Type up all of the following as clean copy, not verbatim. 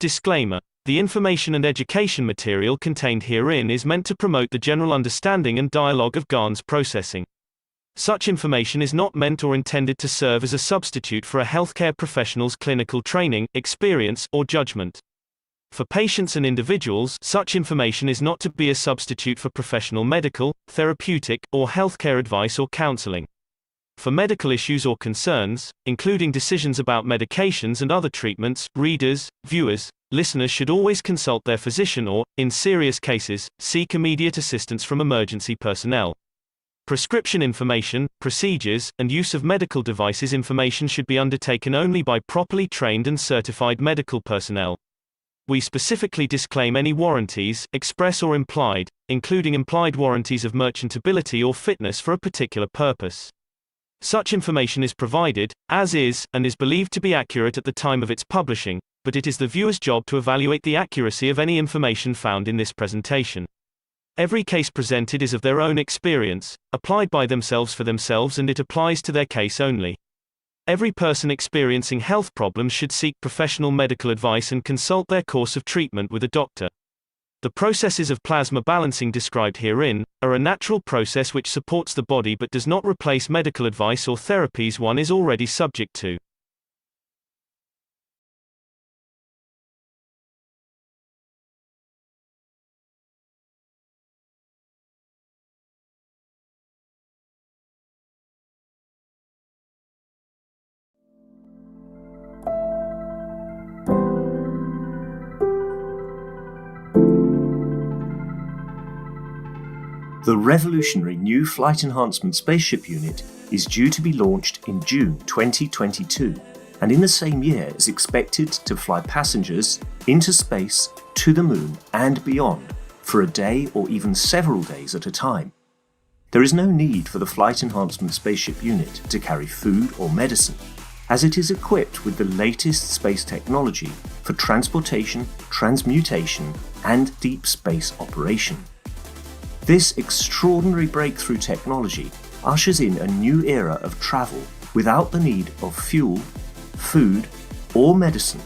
Disclaimer: the information and education material contained herein is meant to promote the general understanding and dialogue of GANs processing. Such information is not meant or intended to serve as a substitute for a healthcare professional's clinical training, experience, or judgment. For patients and individuals, such information is not to be a substitute for professional medical, therapeutic, or healthcare advice or counseling. For medical issues or concerns, including decisions about medications and other treatments, readers, viewers, listeners should always consult their physician or, in serious cases, seek immediate assistance from emergency personnel. Prescription information, procedures, and use of medical devices information should be undertaken only by properly trained and certified medical personnel. We specifically disclaim any warranties, express or implied, including implied warranties of merchantability or fitness for a particular purpose. Such information is provided, as is, and is believed to be accurate at the time of its publishing, but it is the viewer's job to evaluate the accuracy of any information found in this presentation. Every case presented is of their own experience, applied by themselves for themselves, and it applies to their case only. Every person experiencing health problems should seek professional medical advice and consult their course of treatment with a doctor. The processes of plasma balancing described herein are a natural process which supports the body but does not replace medical advice or therapies one is already subject to. The revolutionary new Flight Enhancement Spaceship unit is due to be launched in June 2022, and in the same year is expected to fly passengers into space, to the moon and beyond for a day or even several days at a time. There is no need for the Flight Enhancement Spaceship unit to carry food or medicine, as it is equipped with the latest space technology for transportation, transmutation and deep space operation. This extraordinary breakthrough technology ushers in a new era of travel without the need of fuel, food, or medicine,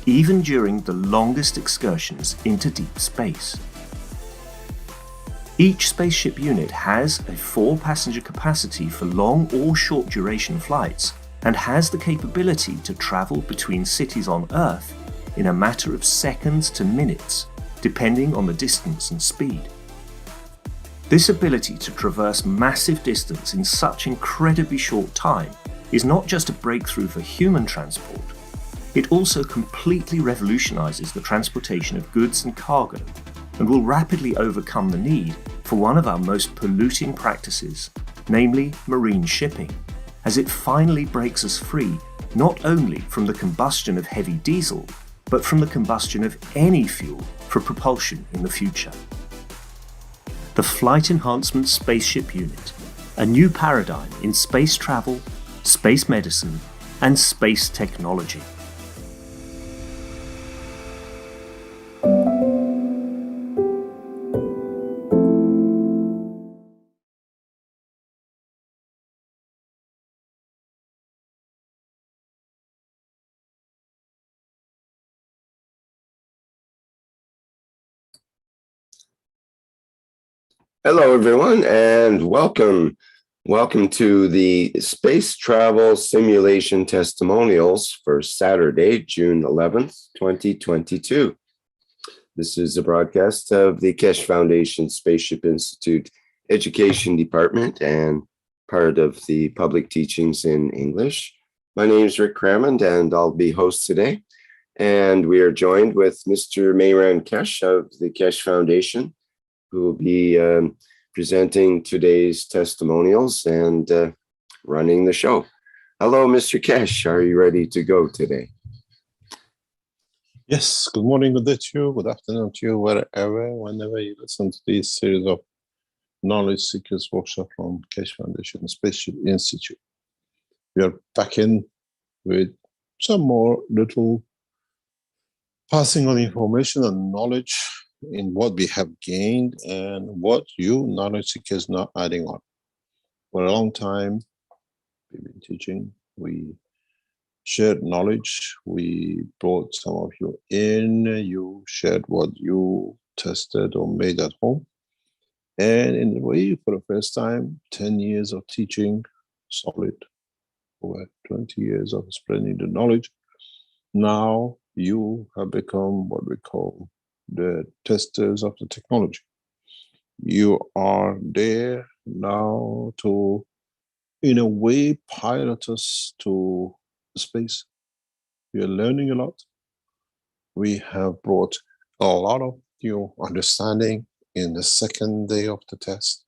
even during the longest excursions into deep space. Each spaceship unit has a 4-passenger capacity for long or short duration flights and has the capability to travel between cities on Earth in a matter of seconds to minutes, depending on the distance and speed. This ability to traverse massive distance in such incredibly short time is not just a breakthrough for human transport, it also completely revolutionizes the transportation of goods and cargo and will rapidly overcome the need for one of our most polluting practices, namely marine shipping, as it finally breaks us free not only from the combustion of heavy diesel, but from the combustion of any fuel for propulsion in the future. The Flight Enhancement Spaceship Unit, a new paradigm in space travel, space medicine, and space technology. Hello, everyone, and welcome. Welcome to the Space Travel Simulation Testimonials for Saturday, June 11th, 2022. This is a broadcast of the Keshe Foundation Spaceship Institute Education Department and part of the public teachings in English. My name is Rick Crammond, and I'll be host today. And we are joined with Mr. Mehran Keshe of the Keshe Foundation, who will be presenting today's testimonials and running the show. Hello, Mr. Keshe. Are you ready to go today? Yes. Good morning, good day to you. Good afternoon to you, whenever you listen to this series of Knowledge Seekers Workshop from Keshe Foundation Spaceship Institute. We are back in with some more little passing on information and knowledge in what we have gained and what you knowledge seekers now adding on. For a long time, we've been teaching. We shared knowledge. We brought some of you in, you shared what you tested or made at home. And in a way, for the first time, 10 years of teaching, solid, over 20 years of spreading the knowledge. Now you have become what we call the testers of the technology. You are there now to, in a way, pilot us to space. We are learning a lot. We have brought a lot of new understanding in the second day of the test,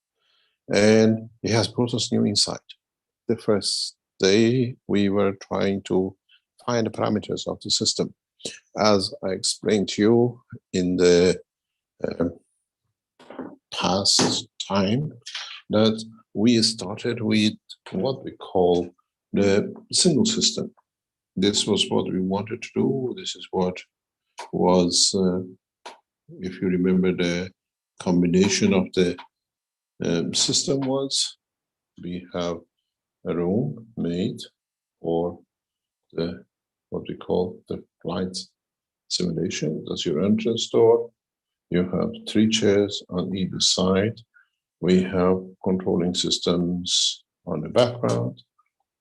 and it has brought us new insight. The first day, we were trying to find the parameters of the system. As I explained to you in the past time, that we started with what we call the single system. This was what we wanted to do. This is what was, if you remember, the combination of the system was, we have a room made for the, what we call the flight simulation. That's your entrance door. You have 3 chairs on either side. We have controlling systems on the background.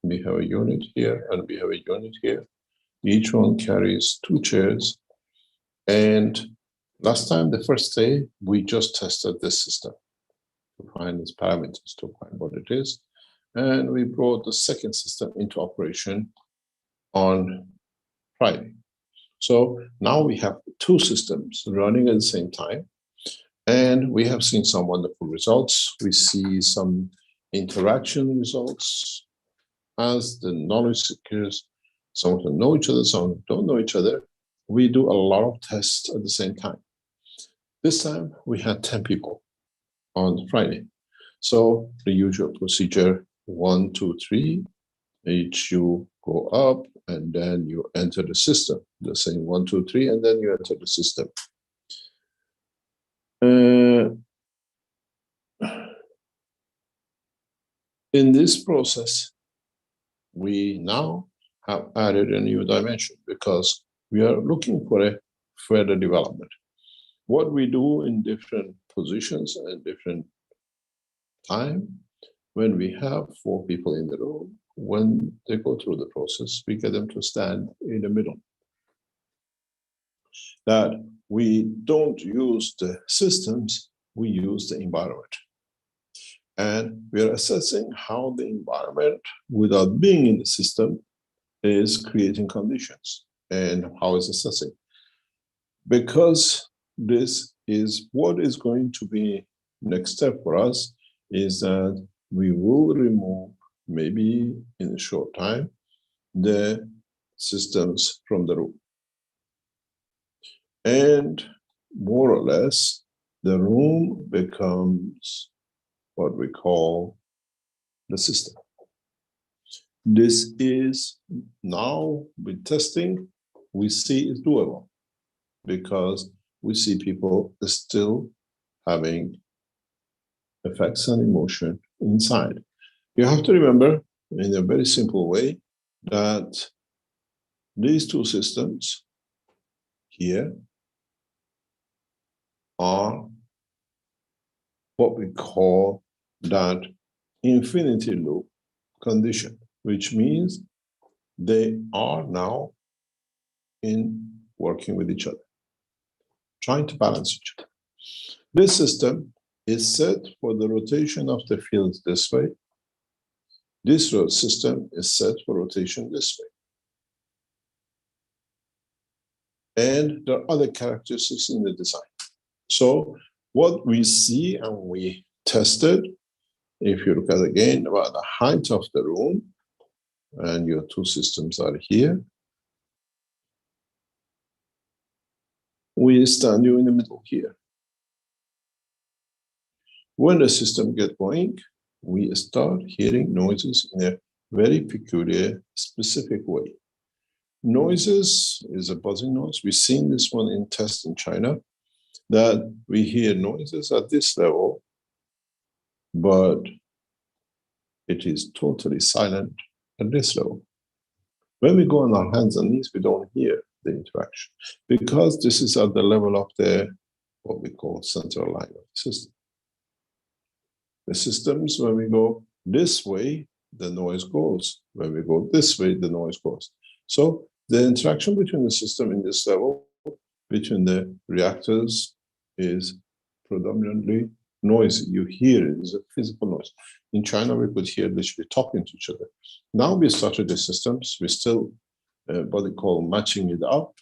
We have a unit here and we have a unit here. Each one carries 2 chairs. And last time, the first day, we just tested this system to find its parameters, to find what it is. And we brought the second system into operation on Friday. So now we have 2 systems running at the same time. And we have seen some wonderful results. We see some interaction results as the knowledge seekers, some of them know each other, some don't know each other. We do a lot of tests at the same time. This time we had 10 people on Friday. So the usual procedure, 1, 2, 3, each you go up and then you enter the system. The same 1, 2, 3, and then you enter the system. In this process, we now have added a new dimension because we are looking for a further development. What we do in different positions and different time, when we have 4 people in the room, when they go through the process, we get them to stand in the middle. That we don't use the systems, we use the environment. And we are assessing how the environment, without being in the system, is creating conditions and how it's assessing. Because this is what is going to be next step for us, is that we will remove, maybe in a short time, the systems from the room. And more or less, the room becomes what we call the system. This is now with testing, we see it's doable because we see people still having effects and emotion inside. You have to remember in a very simple way that these 2 systems here are what we call that infinity loop condition, which means they are now in working with each other, trying to balance each other. This system is set for the rotation of the fields this way. This system is set for rotation this way. And there are other characteristics in the design. So what we see and we tested, if you look at again about the height of the room, and your 2 systems are here, we stand you in the middle here. When the system gets going, we start hearing noises in a very peculiar, specific way. Noises is a buzzing noise. We've seen this one in tests in China, that we hear noises at this level, but it is totally silent at this level. When we go on our hands and knees, we don't hear the interaction because this is at the level of the what we call central line of the system. The systems, when we go this way, the noise goes. When we go this way, the noise goes. So the interaction between the system in this level, between the reactors, is predominantly noisy. You hear it, it's a physical noise. In China, we could hear literally talking to each other. Now we started the systems, we still what they call matching it up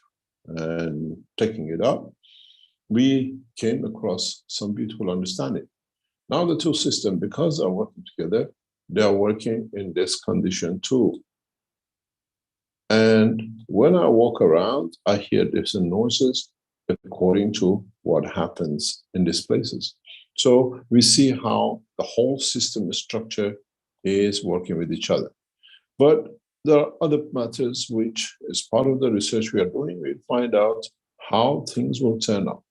and taking it up. We came across some beautiful understanding. Now the two systems, because they're working together, they are working in this condition too. And when I walk around, I hear different noises according to what happens in these places. So we see how the whole system structure is working with each other. But there are other matters which, as part of the research we are doing, we find out how things will turn out.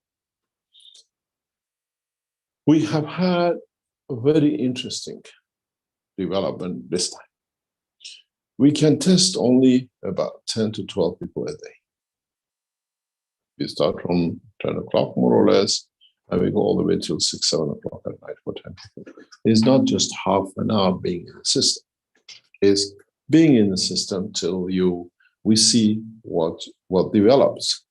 We have had a very interesting development this time. We can test only about 10 to 12 people a day. We start from 10 o'clock, more or less, and we go all the way till 6, 7 o'clock at night for 10 people. It's not just half an hour being in the system. It's being in the system till we see what develops.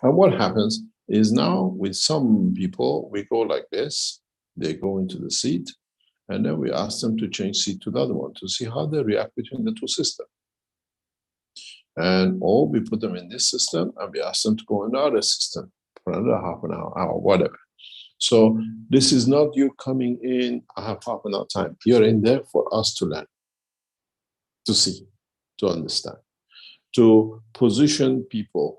And what happens is now with some people, we go like this, they go into the seat, and then we ask them to change seat to the other one to see how they react between the two systems. Or we put them in this system and we ask them to go in the other system for another half an hour, whatever. So this is not you coming in, I have half an hour time. You're in there for us to learn, to see, to understand, to position people,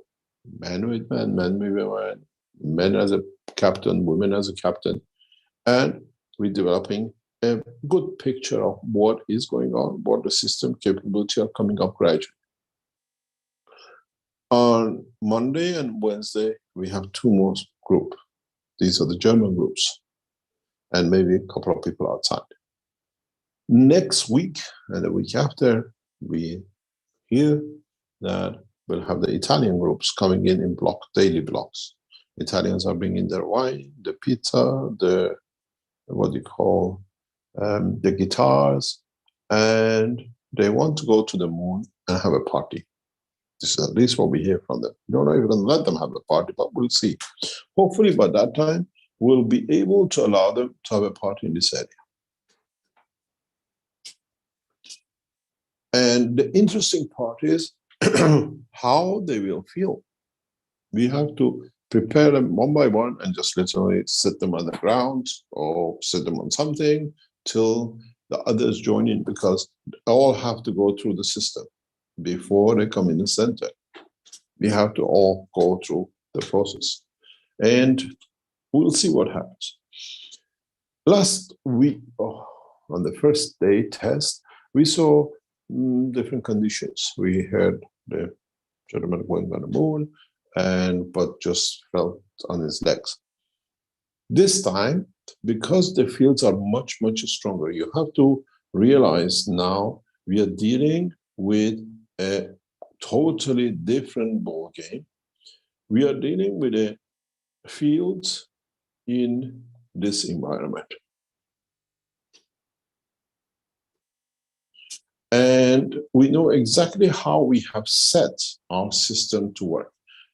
man with man, man with woman, men as a captain, women as a captain, and we're developing a good picture of what is going on, what the system capability are coming up gradually. On Monday and Wednesday, we have 2 more groups. These are the German groups, and maybe a couple of people outside. Next week and the week after, we hear that we'll have the Italian groups coming in daily blocks. Italians are bringing their wine, the pizza, the the guitars, and they want to go to the moon and have a party. This is at least what we hear from them. We don't know if we're going to let them have a party, but we'll see. Hopefully by that time, we'll be able to allow them to have a party in this area. And the interesting part is how they will feel. We have to prepare them one by one and just literally sit them on the ground or sit them on something till the others join in, because they all have to go through the system before they come in the center. We have to all go through the process, and we'll see what happens. Last week, on the first day test, we saw different conditions. We heard the gentleman going on the moon, but just felt on his legs. This time, because the fields are much, much stronger, you have to realize now we are dealing with a totally different ball game. We are dealing with a field in this environment. And we know exactly how we have set our system to work.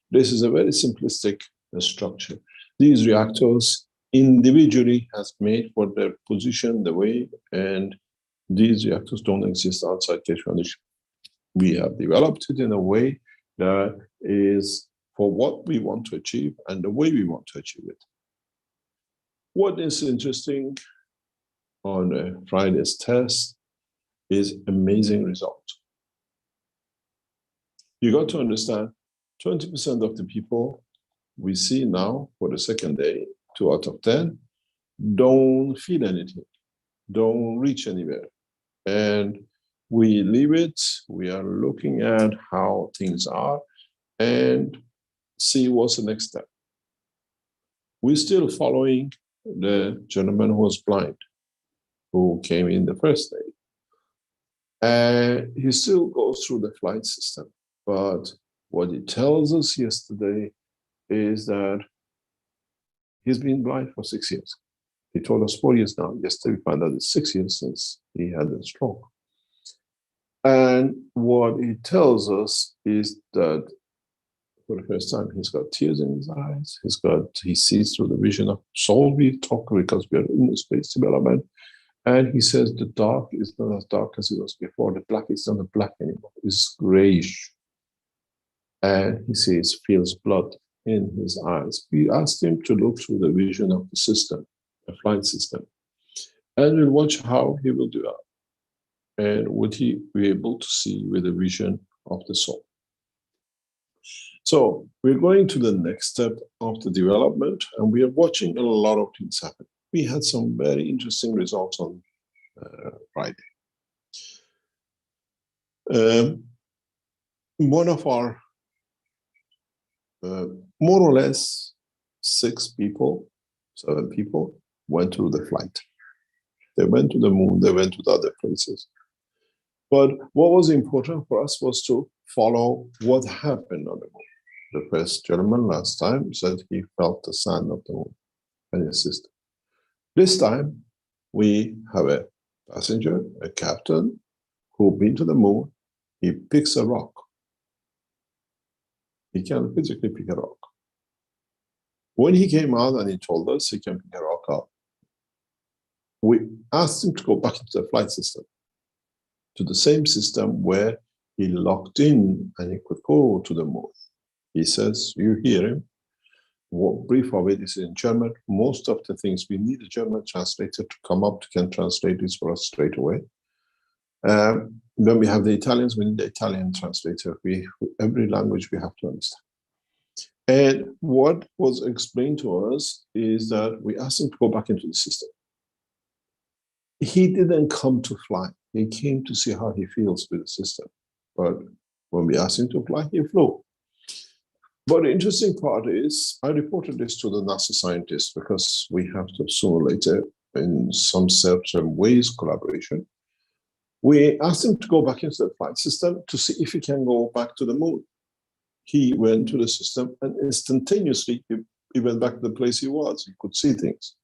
This is a very simplistic structure. These reactors individually has made for their position, the way, and these reactors don't exist outside Keshe Foundation. We have developed it in a way that is for what we want to achieve and the way we want to achieve it. What is interesting on Friday's test is amazing result. You got to understand, 20% of the people we see now for the second day, 2 out of 10, don't feel anything, don't reach anywhere. And we leave it, we are looking at how things are and see what's the next step. We're still following the, the gentleman who was blind, who came in the first day. And he still goes through the flight system. But what he tells us yesterday is that he's been blind for 6 years. He told us 4 years now. Yesterday we found out it's 6 years since he had a stroke. And what he tells us is that for the first time, he's got tears in his eyes. He sees through the vision of soul. We talk because we are in the space development. And he says the dark is not as dark as it was before. The black is not a black anymore. It's grayish. And he says, feels blood in his eyes. We asked him to look through the vision of the system, the flight system. And we'll watch how he will do that. And would he be able to see with the vision of the soul? So we're going to the next step of the development, and we are watching a lot of things happen. We had some very interesting results on Friday. One of our more or less 7 people went through the flight. They went to the moon, they went to the other places. But what was important for us was to follow what happened on the moon. The first gentleman last time said he felt the sand of the moon and his system. This time, we have a passenger, a captain, who's been to the moon. He picks a rock. He can physically pick a rock. When he came out and he told us he can pick a rock up, we asked him to go back into the flight system, to the same system where he locked in and he could go to the moon. He says, you hear him. What brief of it is in German. Most of the things we need a German translator to come up to can translate this for us straight away. When we have the Italians, we need the Italian translator. Every language we have to understand. And what was explained to us is that we asked him to go back into the system. He didn't come to fly. He came to see how he feels with the system. But when we asked him to fly, he flew. But the interesting part is, I reported this to the NASA scientists because we have to sooner or later, in some certain ways, collaboration. We asked him to go back into the flight system to see if he can go back to the moon. He went to the system and instantaneously he went back to the place he was. He could see things.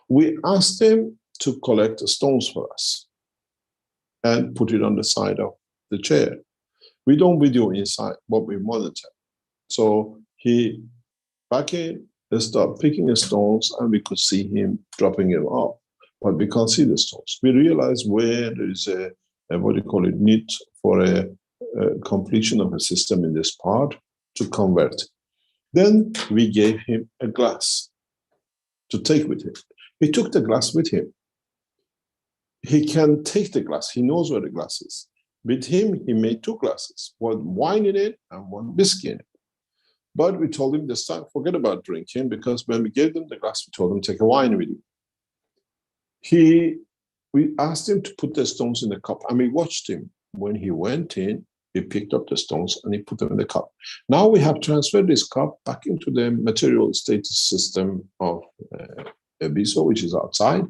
We asked him to collect the stones for us and put it on the side of the chair. We don't video inside, but we monitor. So he back in, they start picking the stones and we could see him dropping them off, but we can't see the stones. We realized where there is a what do you call it, need for a completion of a system in this part to convert. Then we gave him a glass to take with him. He took the glass with him. He can take the glass. He knows where the glass is. With him, he made 2 glasses, one wine in it and one whiskey in it. But we told him this time, forget about drinking, because when we gave them the glass, we told him, take a wine with you. We asked him to put the stones in the cup, and we watched him. When he went in, he picked up the stones and he put them in the cup. Now we have transferred this cup back into the material status system of Abiso, which is outside,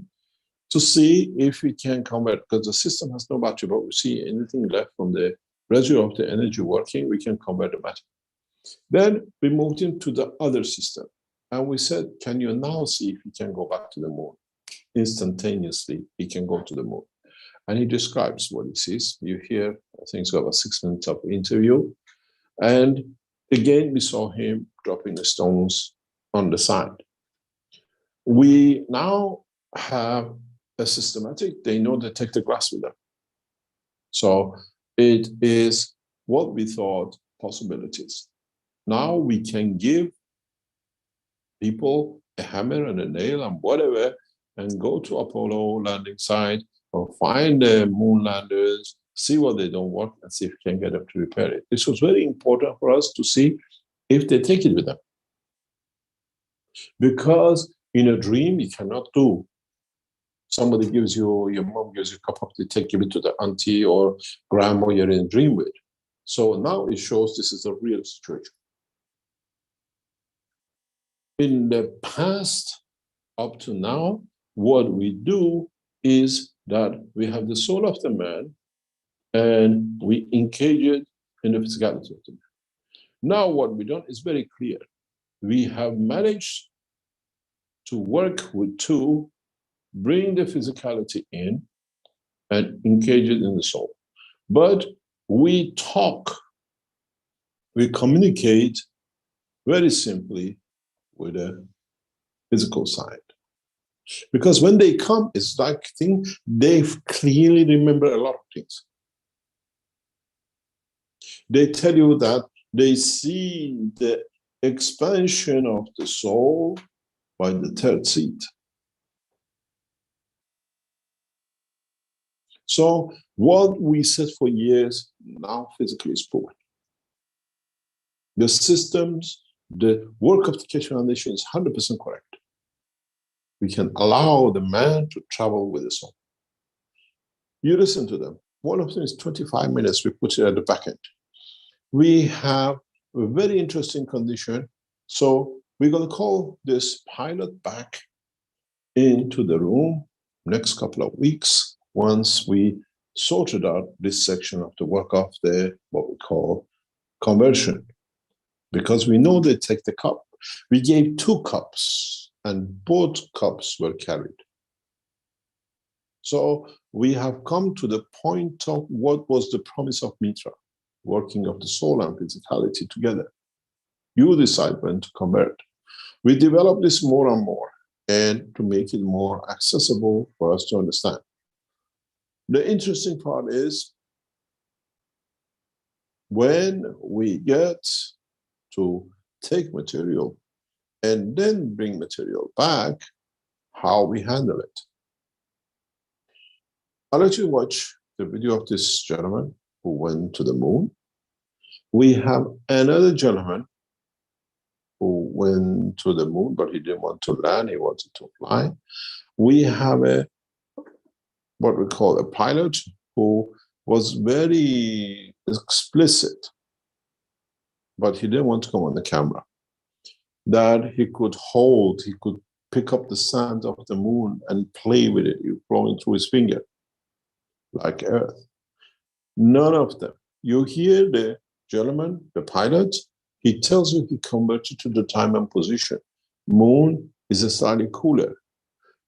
to see if we can convert, because the system has no battery, but we see anything left from the residue of the energy working, we can convert the battery. Then we moved him to the other system. And we said, can you now see if he can go back to the moon? Instantaneously, he can go to the moon. And he describes what he sees. You hear, I think it's got about 6 minutes of interview. And again, we saw him dropping the stones on the side. We now have a systematic, they know they take the glass with them. So it is what we thought possibilities. Now we can give people a hammer and a nail and whatever and go to Apollo landing site or find the moon landers, see what they don't work and see if we can get them to repair it. This was very important for us to see if they take it with them. Because in a dream, you cannot do. Somebody gives you, your mom gives you a cup of tea, take it to the auntie or grandma you're in a dream with. So now it shows this is a real situation. In the past, up to now, what we do is that we have the soul of the man, and we engage it in the physicality of the man. Now what we've done is very clear. We have managed to work with two, bring the physicality in, and engage it in the soul. But we talk, we communicate very simply with the physical side. Because when they come, it's like they clearly remember a lot of things. They tell you that they see the expansion of the soul by the third seat. So what we said for years now physically is proven. The systems, the work of the Keshe Foundation is 100% correct. We can allow the man to travel with the soul. You listen to them. One of them is 25 minutes. We put it at the back end. We have a very interesting condition. So we're going to call this pilot back into the room next couple of weeks once we sorted out this section of the work of the what we call conversion. Because we know they take the cup. We gave 2 cups and both cups were carried. So we have come to the point of what was the promise of Mitra, working of the soul and physicality together. You decide when to convert. We develop this more and more and to make it more accessible for us to understand. The interesting part is when we get to take material and then bring material back, how we handle it. I'll let you watch the video of this gentleman who went to the moon. We have another gentleman who went to the moon, but he didn't want to land, he wanted to fly. We have what we call a pilot who was very explicit, but he didn't want to come on the camera, that he could hold, he could pick up the sand of the moon and play with it, flowing through his finger, like Earth. None of them. You hear the gentleman, the pilot, he tells you he converted to the time and position. Moon is slightly cooler.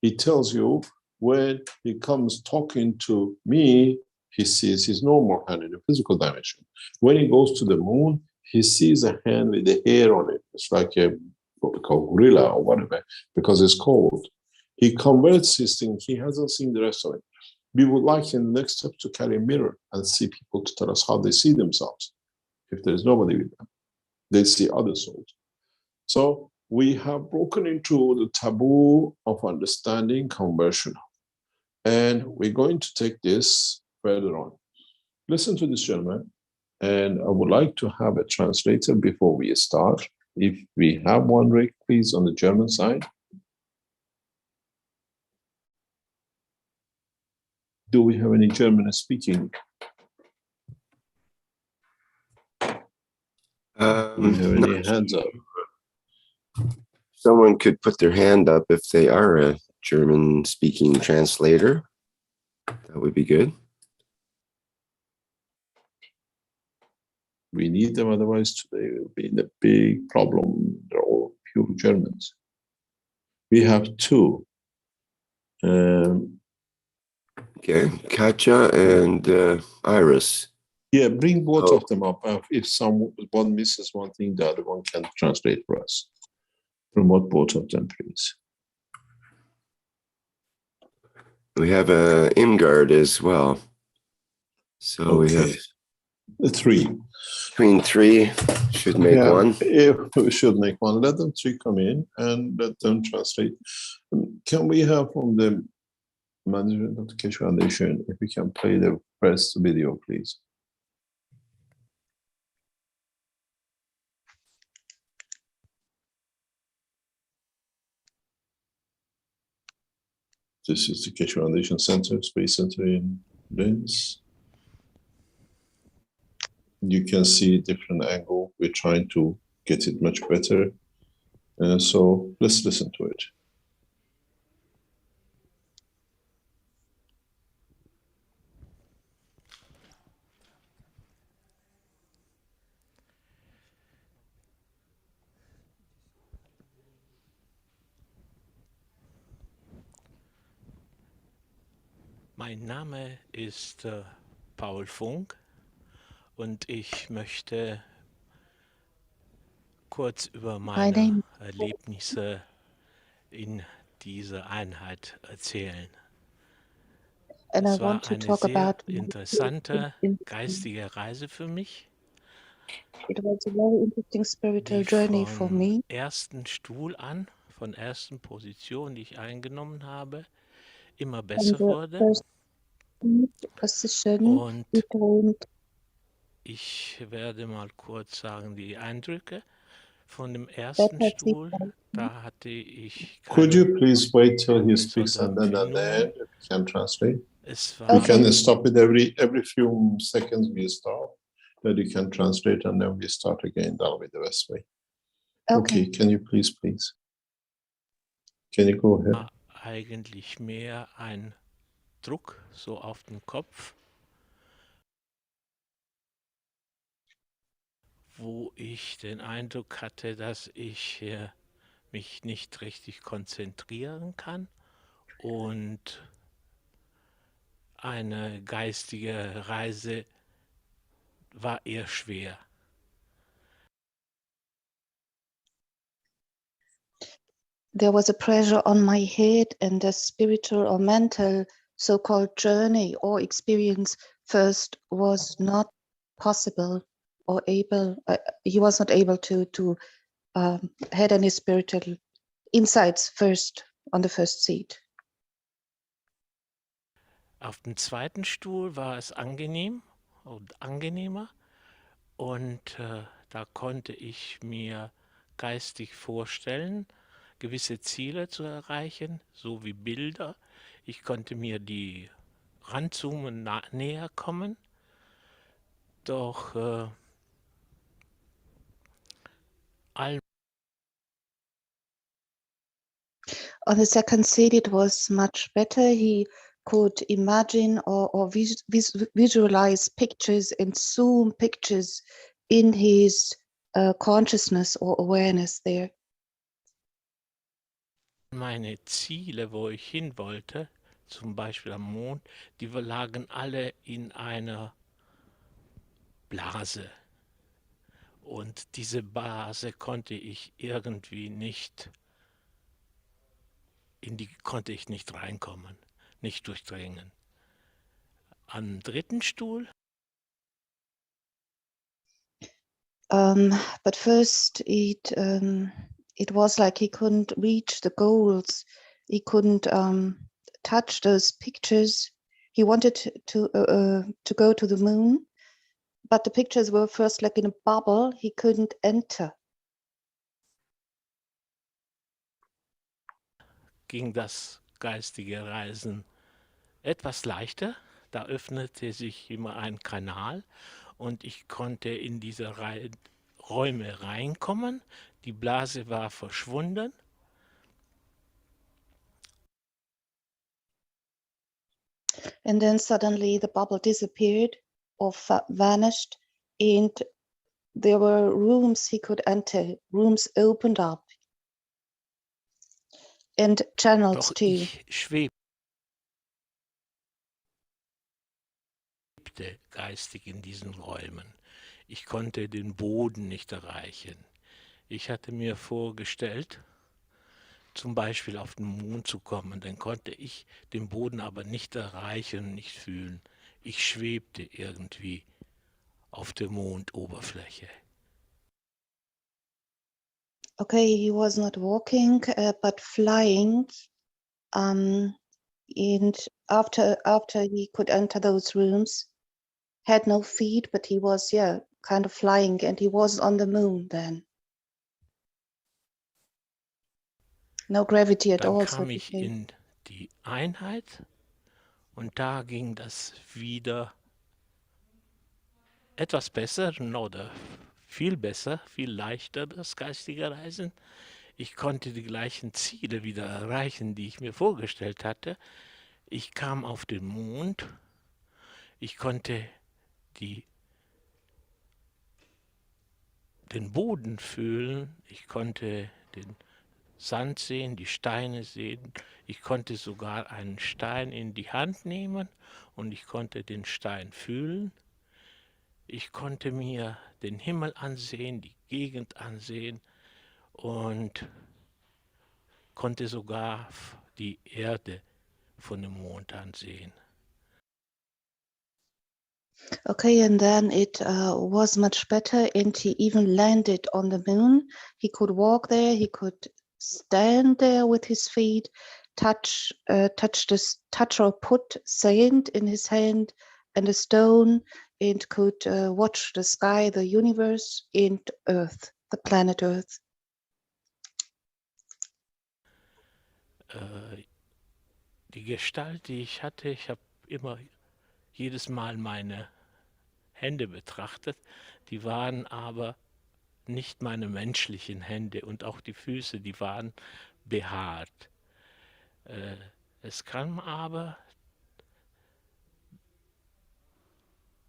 He tells you when he comes talking to me, he sees his normal hand in the physical dimension. When he goes to the moon, he sees a hand with the hair on it. It's like a what we call gorilla or whatever, because it's cold. He converts his thing. He hasn't seen the rest of it. We would like in the next step to carry a mirror and see people to tell us how they see themselves. If there is nobody with them, they see other souls. So we have broken into the taboo of understanding conversion. And we're going to take this further on. Listen to this gentleman. And I would like to have a translator before we start. If we have one, Rick, please, on the German side. Do we have any German speaking? Do we have any hands up? Someone could put their hand up if they are a German-speaking translator. That would be good. We need them, otherwise today will be a big problem. They're all pure Germans. We have 2. Okay, Katja and Iris. Yeah, bring both of them up. If one misses one thing, the other one can translate for us. Promote both of them, please. We have Ingard as well. So okay. We have 3. Between 3 should make one. We should make one. Let them 3 come in and let them translate. Can we have from the management of the Keshe Foundation, if we can play the first video, please? This is the Keshe Foundation Center, Space Center in Linz. You can see a different angle. We're trying to get it much better. So let's listen to it. Mein Name ist Paul Funk und ich möchte kurz über My meine name Erlebnisse in dieser Einheit erzählen. and I Es want war to eine talk sehr about my interessante in- geistige Reise für mich, it was a very interesting spiritual die journey for vom me. ersten Stuhl an, von ersten Position, die ich eingenommen habe, immer From besser the wurde. first position, Und became ich werde mal kurz sagen, die Eindrücke von dem ersten better Stuhl, people. da hatte ich Could keine you please wait till he speaks and then at the Empfindungen. end we can translate? Es We war Okay. can stop it every few seconds we stop, that you can translate and then we start again. That'll be the best way. Okay, can you please? Can you go ahead? eigentlich mehr ein Druck so auf den Kopf, wo ich den Eindruck hatte, dass ich mich nicht richtig konzentrieren kann und eine geistige Reise war eher schwer. There was a pressure on my head, and the spiritual or mental so-called journey or experience first was not possible or able. He was not able to had any spiritual insights first on the first seat. Auf dem zweiten Stuhl war es angenehm und angenehmer und da konnte ich mir geistig vorstellen, gewisse Ziele zu erreichen, so wie Bilder. Ich konnte mir die ranzoomen, näher kommen, doch all On the second seat, it was much better. He could imagine or visualize pictures and zoom pictures in his consciousness or awareness there. meine Ziele, wo ich hin wollte, zum Beispiel am Mond, die lagen alle in einer Blase. Und diese Blase konnte ich irgendwie nicht, konnte ich nicht reinkommen, nicht durchdringen. Am dritten Stuhl But first, it was like he couldn't reach the goals. He couldn't touch those pictures. He wanted to go to the moon, but the pictures were first like in a bubble. He couldn't enter. ging das geistige Reisen etwas leichter. Da öffnete sich immer ein Kanal und ich konnte in diese Räume reinkommen. Die Blase war verschwunden. And then suddenly the bubble disappeared or vanished, and there were rooms he could enter. Rooms opened up, and channels Doch too. ich schwebte geistig in diesen Räumen. Ich konnte den Boden nicht erreichen. Ich hatte mir vorgestellt, zum Beispiel auf den Mond zu kommen, dann konnte ich den Boden aber nicht erreichen, nicht fühlen. Ich schwebte irgendwie auf der Mondoberfläche. Okay, he was not walking, but flying. And after he could enter those rooms, had no feet, but he was kind of flying, and he was on the moon then. No gravity at Dann all, so kam to ich say. in die Einheit und da ging das wieder etwas besser oder viel besser, viel leichter, das geistige Reisen. Ich konnte die gleichen Ziele wieder erreichen, die ich mir vorgestellt hatte. Ich kam auf den Mond. Ich konnte den Boden fühlen. Ich konnte den Sand sehen, die Steine sehen. Ich konnte sogar einen Stein in die Hand nehmen und ich konnte den Stein fühlen. Ich konnte mir den Himmel ansehen, die Gegend ansehen und konnte sogar die Erde von dem Mond ansehen. Okay, and then it was much better, and he even landed on the moon. He could walk there, he could stand there with his feet, touch or put sand in his hand and a stone, and could watch the sky, the universe, and Earth, the planet Earth. Die Gestalt, die ich hatte, ich habe immer jedes Mal meine Hände betrachtet, die waren aber nicht meine menschlichen Hände und auch die Füße, die waren behaart. Es kam aber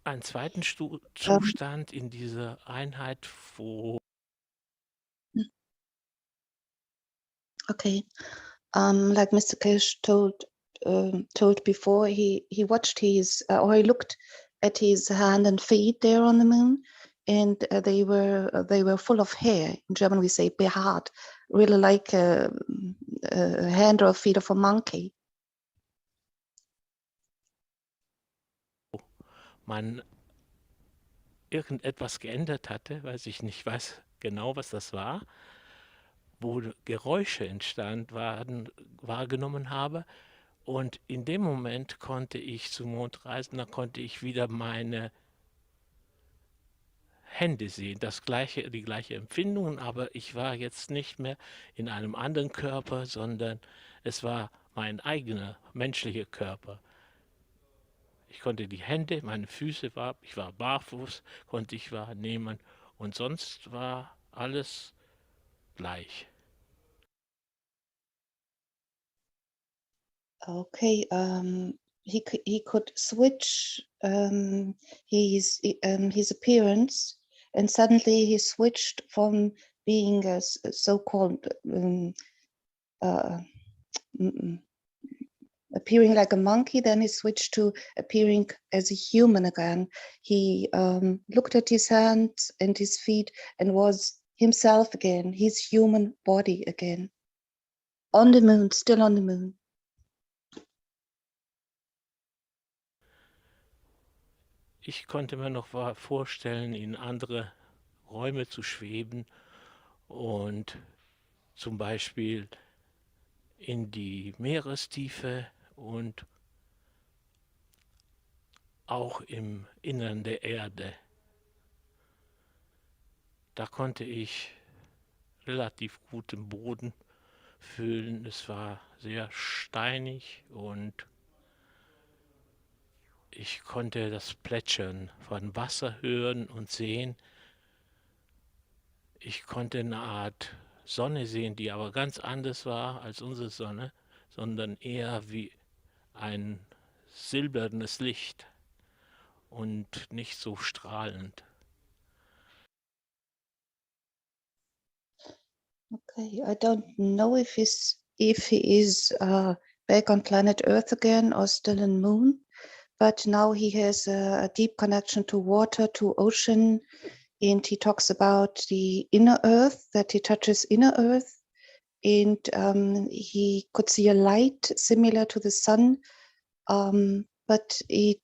einen zweiten Zustand in dieser Einheit, wo Okay, like Mr. Keshe told before, he watched his or he looked at his hand and feet there on the moon, and they were full of hair. In German, we say behaart, really like a hand or feet of a monkey. man irgendetwas geändert hatte, weil ich nicht weiß genau, was das war, wo Geräusche wahrgenommen habe. Und in dem Moment konnte ich zum Mond reisen, da konnte ich wieder meine Hände sehen, die gleiche Empfindungen, aber ich war jetzt nicht mehr in einem anderen Körper, sondern es war mein eigener menschlicher Körper. Ich konnte die Hände, meine Füße, ich war barfuß, konnte ich wahrnehmen und sonst war alles gleich. Okay, he could switch his appearance, and suddenly he switched from being a so-called appearing like a monkey, then he switched to appearing as a human again. He looked at his hands and his feet and was himself again, his human body again. On the moon, still on the moon. Ich konnte mir noch vorstellen, in andere Räume zu schweben und zum Beispiel in die Meerestiefe und auch im Innern der Erde. Da konnte ich relativ gut den Boden fühlen. Es war sehr steinig und ich konnte das Plätschern von Wasser hören und sehen. Ich konnte eine Art Sonne sehen, die aber ganz anders war als unsere Sonne, sondern eher wie ein silbernes Licht und nicht so strahlend. Okay, I don't know if he is back on planet Earth again or still in moon, but now he has a deep connection to water, to ocean, and he talks about the inner Earth, that he touches inner Earth, and he could see a light similar to the sun, but it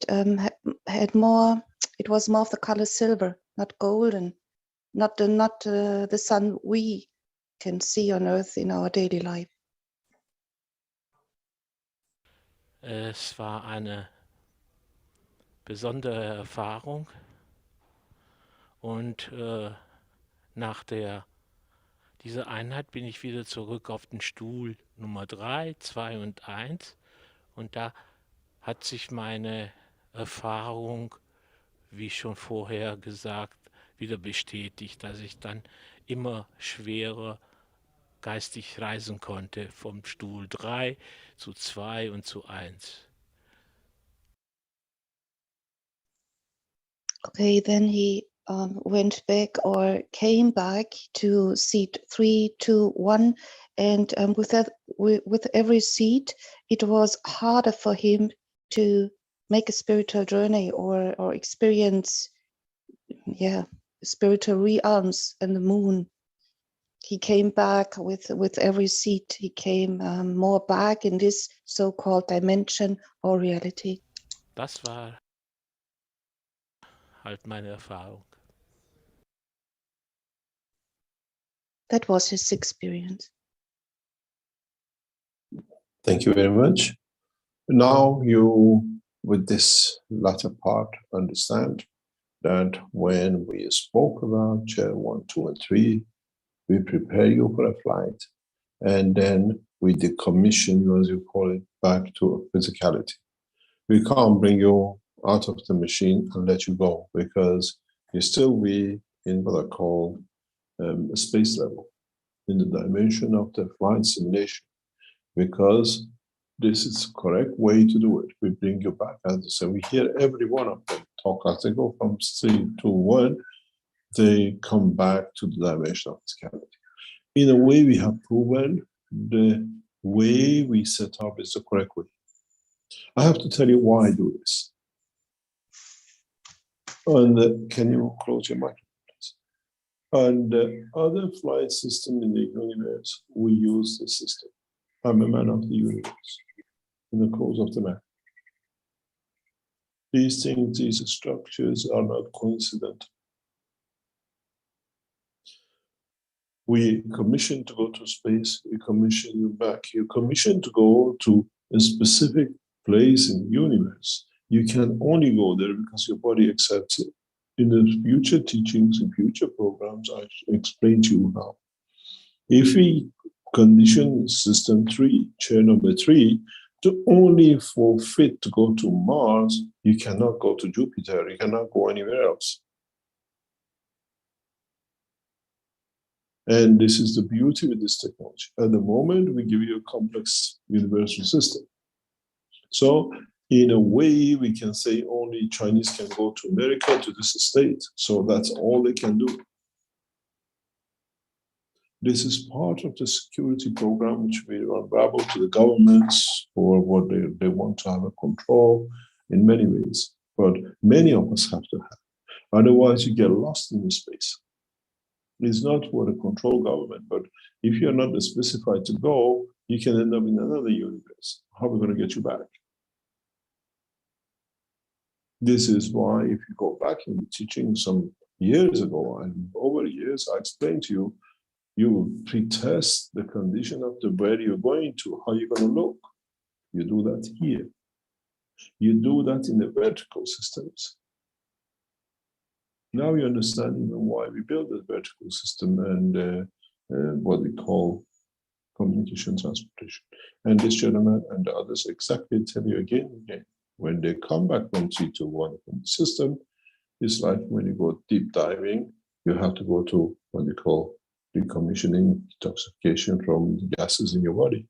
had more. It was more of the color silver, not golden, not the sun we can see on Earth in our daily life. Es war eine besondere Erfahrung und nach dieser Einheit bin ich wieder zurück auf den Stuhl Nummer 3, 2 und 1 und da hat sich meine Erfahrung, wie schon vorher gesagt, wieder bestätigt, dass ich dann immer schwerer geistig reisen konnte, vom Stuhl 3 zu 2 und zu 1. Okay, then he went back or came back to seat 3, 2, 1, and with every seat, it was harder for him to make a spiritual journey or experience, spiritual realms and the moon. He came back with every seat. He came more back in this so-called dimension or reality. Das war halt meine Erfahrung. That was his experience. Thank you very much. Now you, with this latter part, understand that when we spoke about chair 1, 2, and 3, we prepare you for a flight, and then we decommission you, as you call it, back to physicality. We can't bring you out of the machine and let you go, because you still be in what I call a space level, in the dimension of the flight simulation, because this is the correct way to do it. We bring you back, as I say, we hear every one of them talk as they go from 3 to 1, they come back to the dimension of physicality. In a way, we have proven the way we set up is the correct way. I have to tell you why I do this. And can you close your microphone, please? And other flight system in the universe, we use this system. I'm a man of the universe, in the cause of the man. These things, these structures are not coincidental. We commission to go to space, we commission you back. You commission to go to a specific place in the universe. You can only go there because your body accepts it. In the future teachings, in future programs, I explain to you now. If we condition system 3, chair number 3, to only for fit to go to Mars, you cannot go to Jupiter, you cannot go anywhere else. And this is the beauty with this technology. At the moment, we give you a complex universal system. So in a way, we can say only Chinese can go to America, to this state. So that's all they can do. This is part of the security program which we unravel to the governments for what they want to have a control in many ways. But many of us have to have. Otherwise, you get lost in the space. It's not for the control government, but if you're not specified to go, you can end up in another universe. How are we going to get you back? This is why, if you go back in the teaching some years ago, and over years, I explained to you, you pre-test the condition of the where you're going to, how you're going to look. You do that here. You do that in the vertical systems. Now you understand even why we build this vertical system and what we call communication transportation. And this gentleman and the others exactly tell you again and again, when they come back from 3 to 1 from the system, it's like when you go deep diving, you have to go to what they call decommissioning, detoxification from the gases in your body.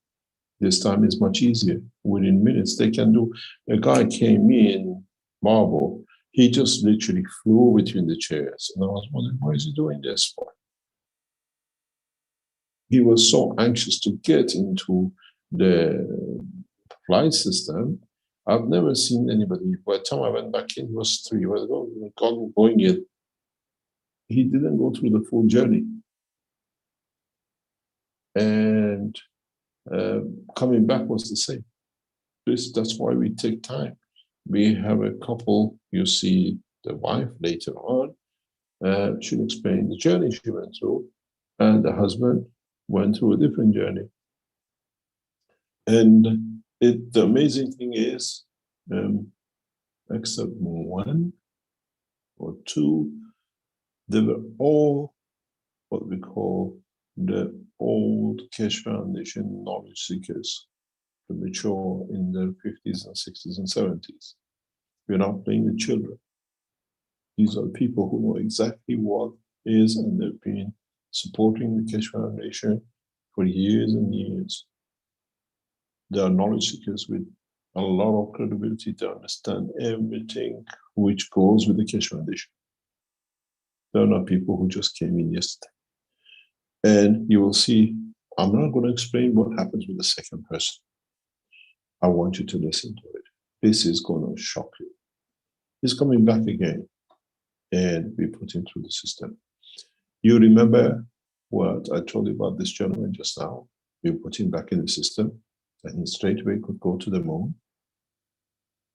This time is much easier. Within minutes, they can do. A guy came in, Marvel, he just literally flew between the chairs. And I was wondering, why is he doing this for? He was so anxious to get into the flight system. I've never seen anybody. By the time I went back in, it was 3 years ago, going in. He didn't go through the full journey. And coming back was the same. That's why we take time. We have a couple, you see the wife later on, she'll explain the journey she went through, and the husband went through a different journey. And the amazing thing is, except 1 or 2, they were all what we call the old Keshe Foundation knowledge seekers, to mature in their 50s and 60s and 70s. We're not playing with children. These are people who know exactly what is, and they've been supporting the Keshe Foundation for years and years. They are knowledge seekers with a lot of credibility to understand everything which goes with the Keshe Foundation. They're not people who just came in yesterday. And you will see, I'm not going to explain what happens with the second person. I want you to listen to it. This is going to shock you. He's coming back again, and we put him through the system. You remember what I told you about this gentleman just now? We put him back in the system, and he straight away could go to the moon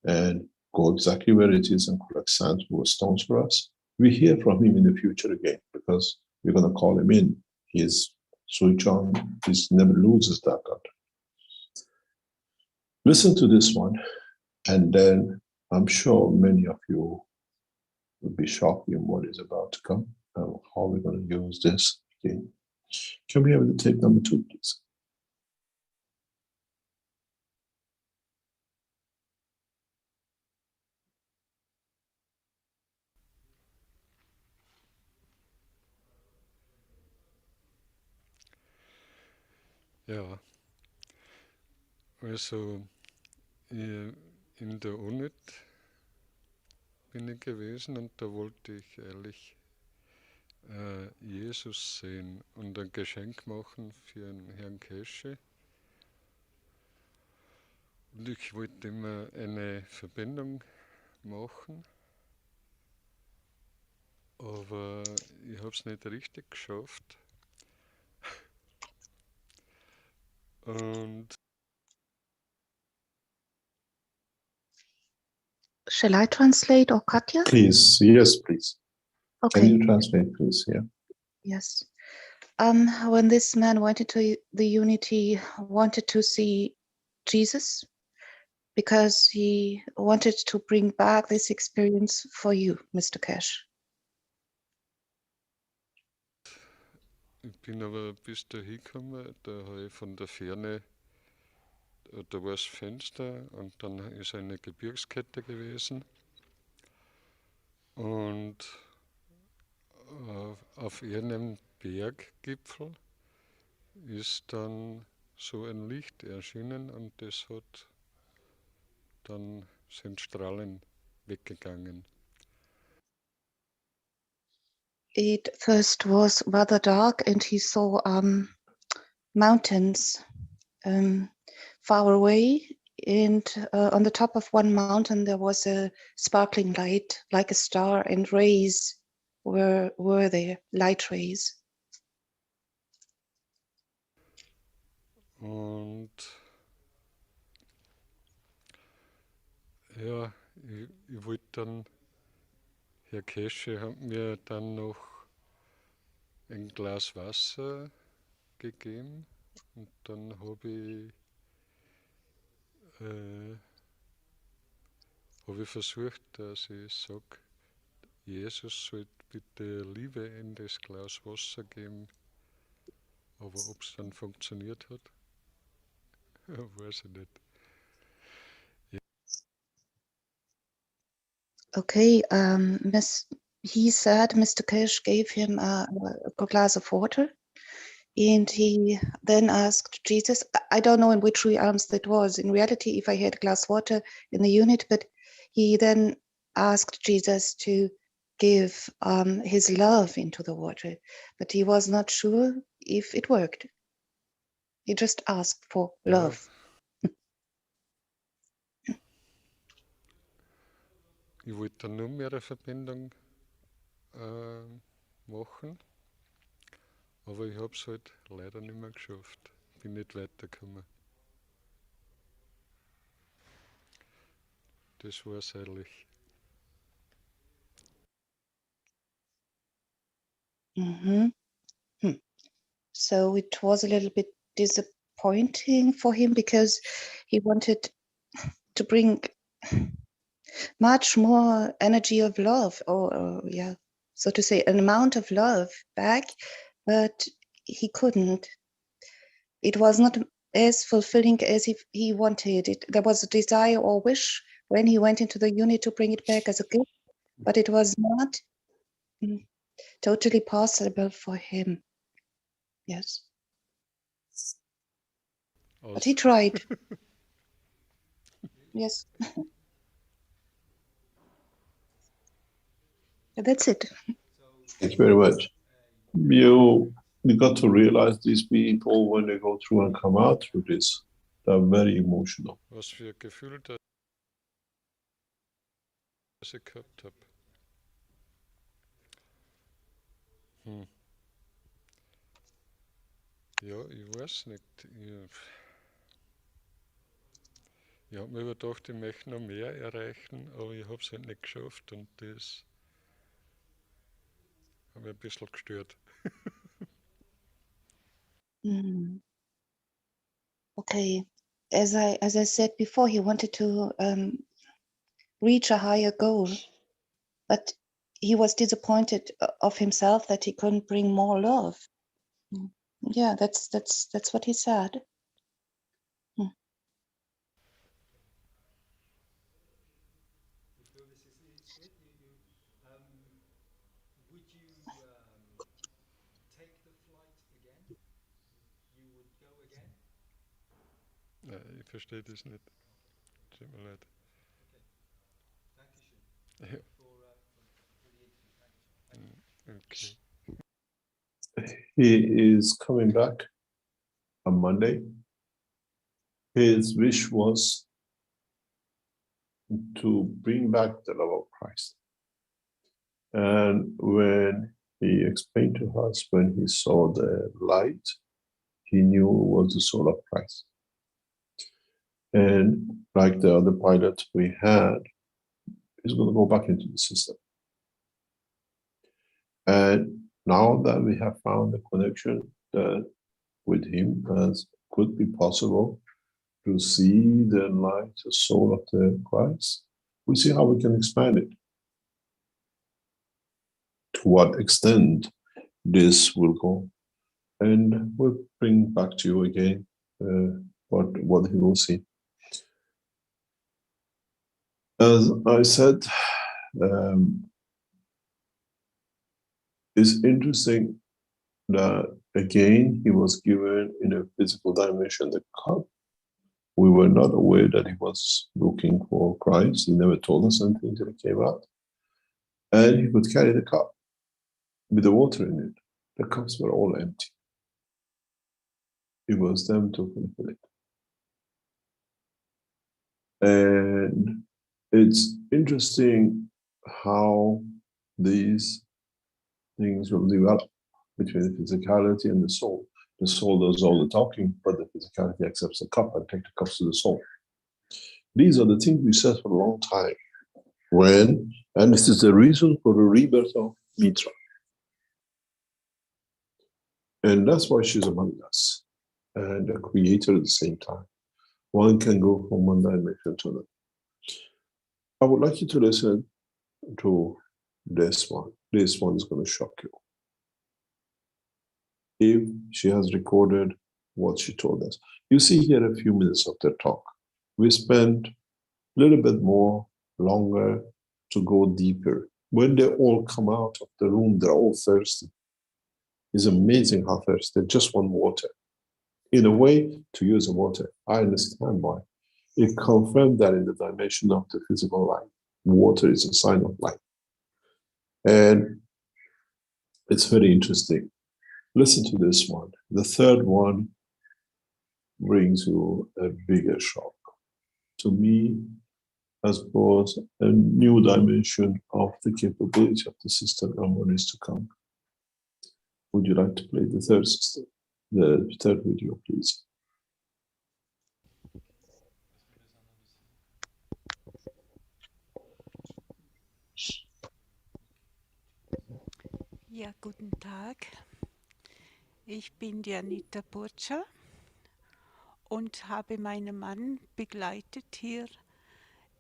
and go exactly where it is and collect sand or stones for us. We hear from him in the future again because we're going to call him in. He's switch on. He never loses that contact. Listen to this one, and then I'm sure many of you will be shocked in what is about to come and how we're going to use this again. Can we have the tape number 2, please? Ja, also in der Unit bin ich gewesen und da wollte ich eigentlich Jesus sehen und ein Geschenk machen für den Herrn Keshe. Und ich wollte immer eine Verbindung machen, aber ich habe es nicht richtig geschafft. Und Shall I translate or Katja? Please, yes, please. Okay. Can you translate, please? Yeah. Yes. When this man went into the unit, he wanted to see Jesus because he wanted to bring back this experience for you, Mr. Keshe. ich bin aber bis dahin gekommen, da habe ich von der Ferne, da war das Fenster und dann ist eine Gebirgskette gewesen. Und auf einem Berggipfel ist dann so ein Licht erschienen und das hat dann sind Strahlen weggegangen. It first was rather dark and he saw mountains far away, and on the top of one mountain there was a sparkling light like a star, and rays were there, light rays. Und ja, ich wollte dann, Herr Keshe hat mir dann noch ein Glas Wasser gegeben und dann habe ich versucht, dass ich sage, Jesus sollte bitte Liebe in das Glas Wasser geben, aber ob es dann funktioniert hat, weiß ich nicht. Okay, he said Mr. Keshe gave him a glass of water, and he then asked Jesus, I don't know in which realms that was, in reality, if I had a glass of water in the unit, but he then asked Jesus to give his love into the water, but he was not sure if it worked. He just asked for love. Ich wollte dann nur mehr eine Verbindung machen, aber ich habe es halt leider nicht mehr geschafft. Bin nicht weitergekommen. Das war es eigentlich. So it was a little bit disappointing for him because he wanted to bring much more energy of love, or yeah, so to say, an amount of love back, but he couldn't. It was not as fulfilling as if he wanted it. There was a desire or wish when he went into the unit to bring it back as a gift, but it was not totally possible for him. Yes. But he tried. Yes. That's it. Thank you very much. You got to realize these people, when they go through and come out through this, they're very emotional. Was für Gefühl das ich gehabt habe. Ja, ich weiß nicht. Ich habe mir überdacht, ich möchte noch mehr erreichen, aber ich habe es halt nicht geschafft und das hat mich ein bisschen gestört. Okay, as I said before, he wanted to reach a higher goal, but he was disappointed of himself that he couldn't bring more love. Yeah, that's what he said. Would you take the flight again? You would go again? Ich verstehe das nicht. Tut mir leid. Okay. Dankeschön. Ja. For the interview. Dankeschön. Okay. He is coming back on Monday. His wish was to bring back the love of Christ. And when he explained to us, when he saw the light, he knew it was the soul of Christ. And like the other pilot we had, he's going to go back into the system. And now that we have found the connection that with him as could be possible to see the light, the soul of the Christ, we see how we can expand it. To what extent this will go. And we'll bring back to you again what he will see. As I said, it's interesting that again he was given in a physical dimension the cup. We were not aware that he was looking for Christ. He never told us anything until he came out. And he could carry the cup with the water in it. The cups were all empty. It was them to fulfill it. And it's interesting how these things will develop between the physicality and the soul. The soul does all the talking, but the physicality accepts the cup and takes the cups to the soul. These are the things we said for a long time. And this is the reason for the rebirth of Mitra. And that's why she's among us and a creator at the same time. One can go from one dimension to another. I would like you to listen to this one. This one is going to shock you. If she has recorded what she told us. You see here a few minutes of the talk. We spent a little bit more longer to go deeper. When they all come out of the room, they're all thirsty. It's amazing how thirsty. They just want water. In a way, to use the water, I understand why. It confirmed that in the dimension of the physical life, water is a sign of life. And it's very interesting. Listen to this one. The third one brings you a bigger shock. To me, has brought a new dimension of the capability of the system and what is to come. Would you like to play the third system, the third video, please? Ja, guten Tag. Ich bin die Anita Burtscher und habe meinen Mann begleitet hier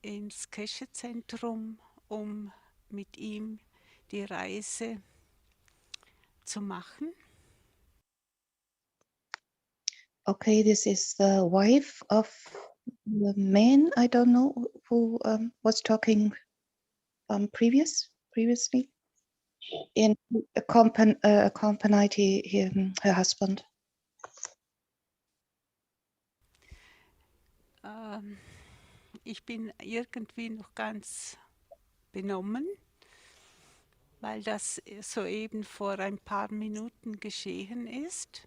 ins Keshe-Zentrum, um mit ihm die Reise zu machen. Okay, this is the wife of the man, I don't know, who was talking previously. And accompanied her husband. Ich bin irgendwie noch ganz benommen. weil das soeben vor ein paar Minuten geschehen ist.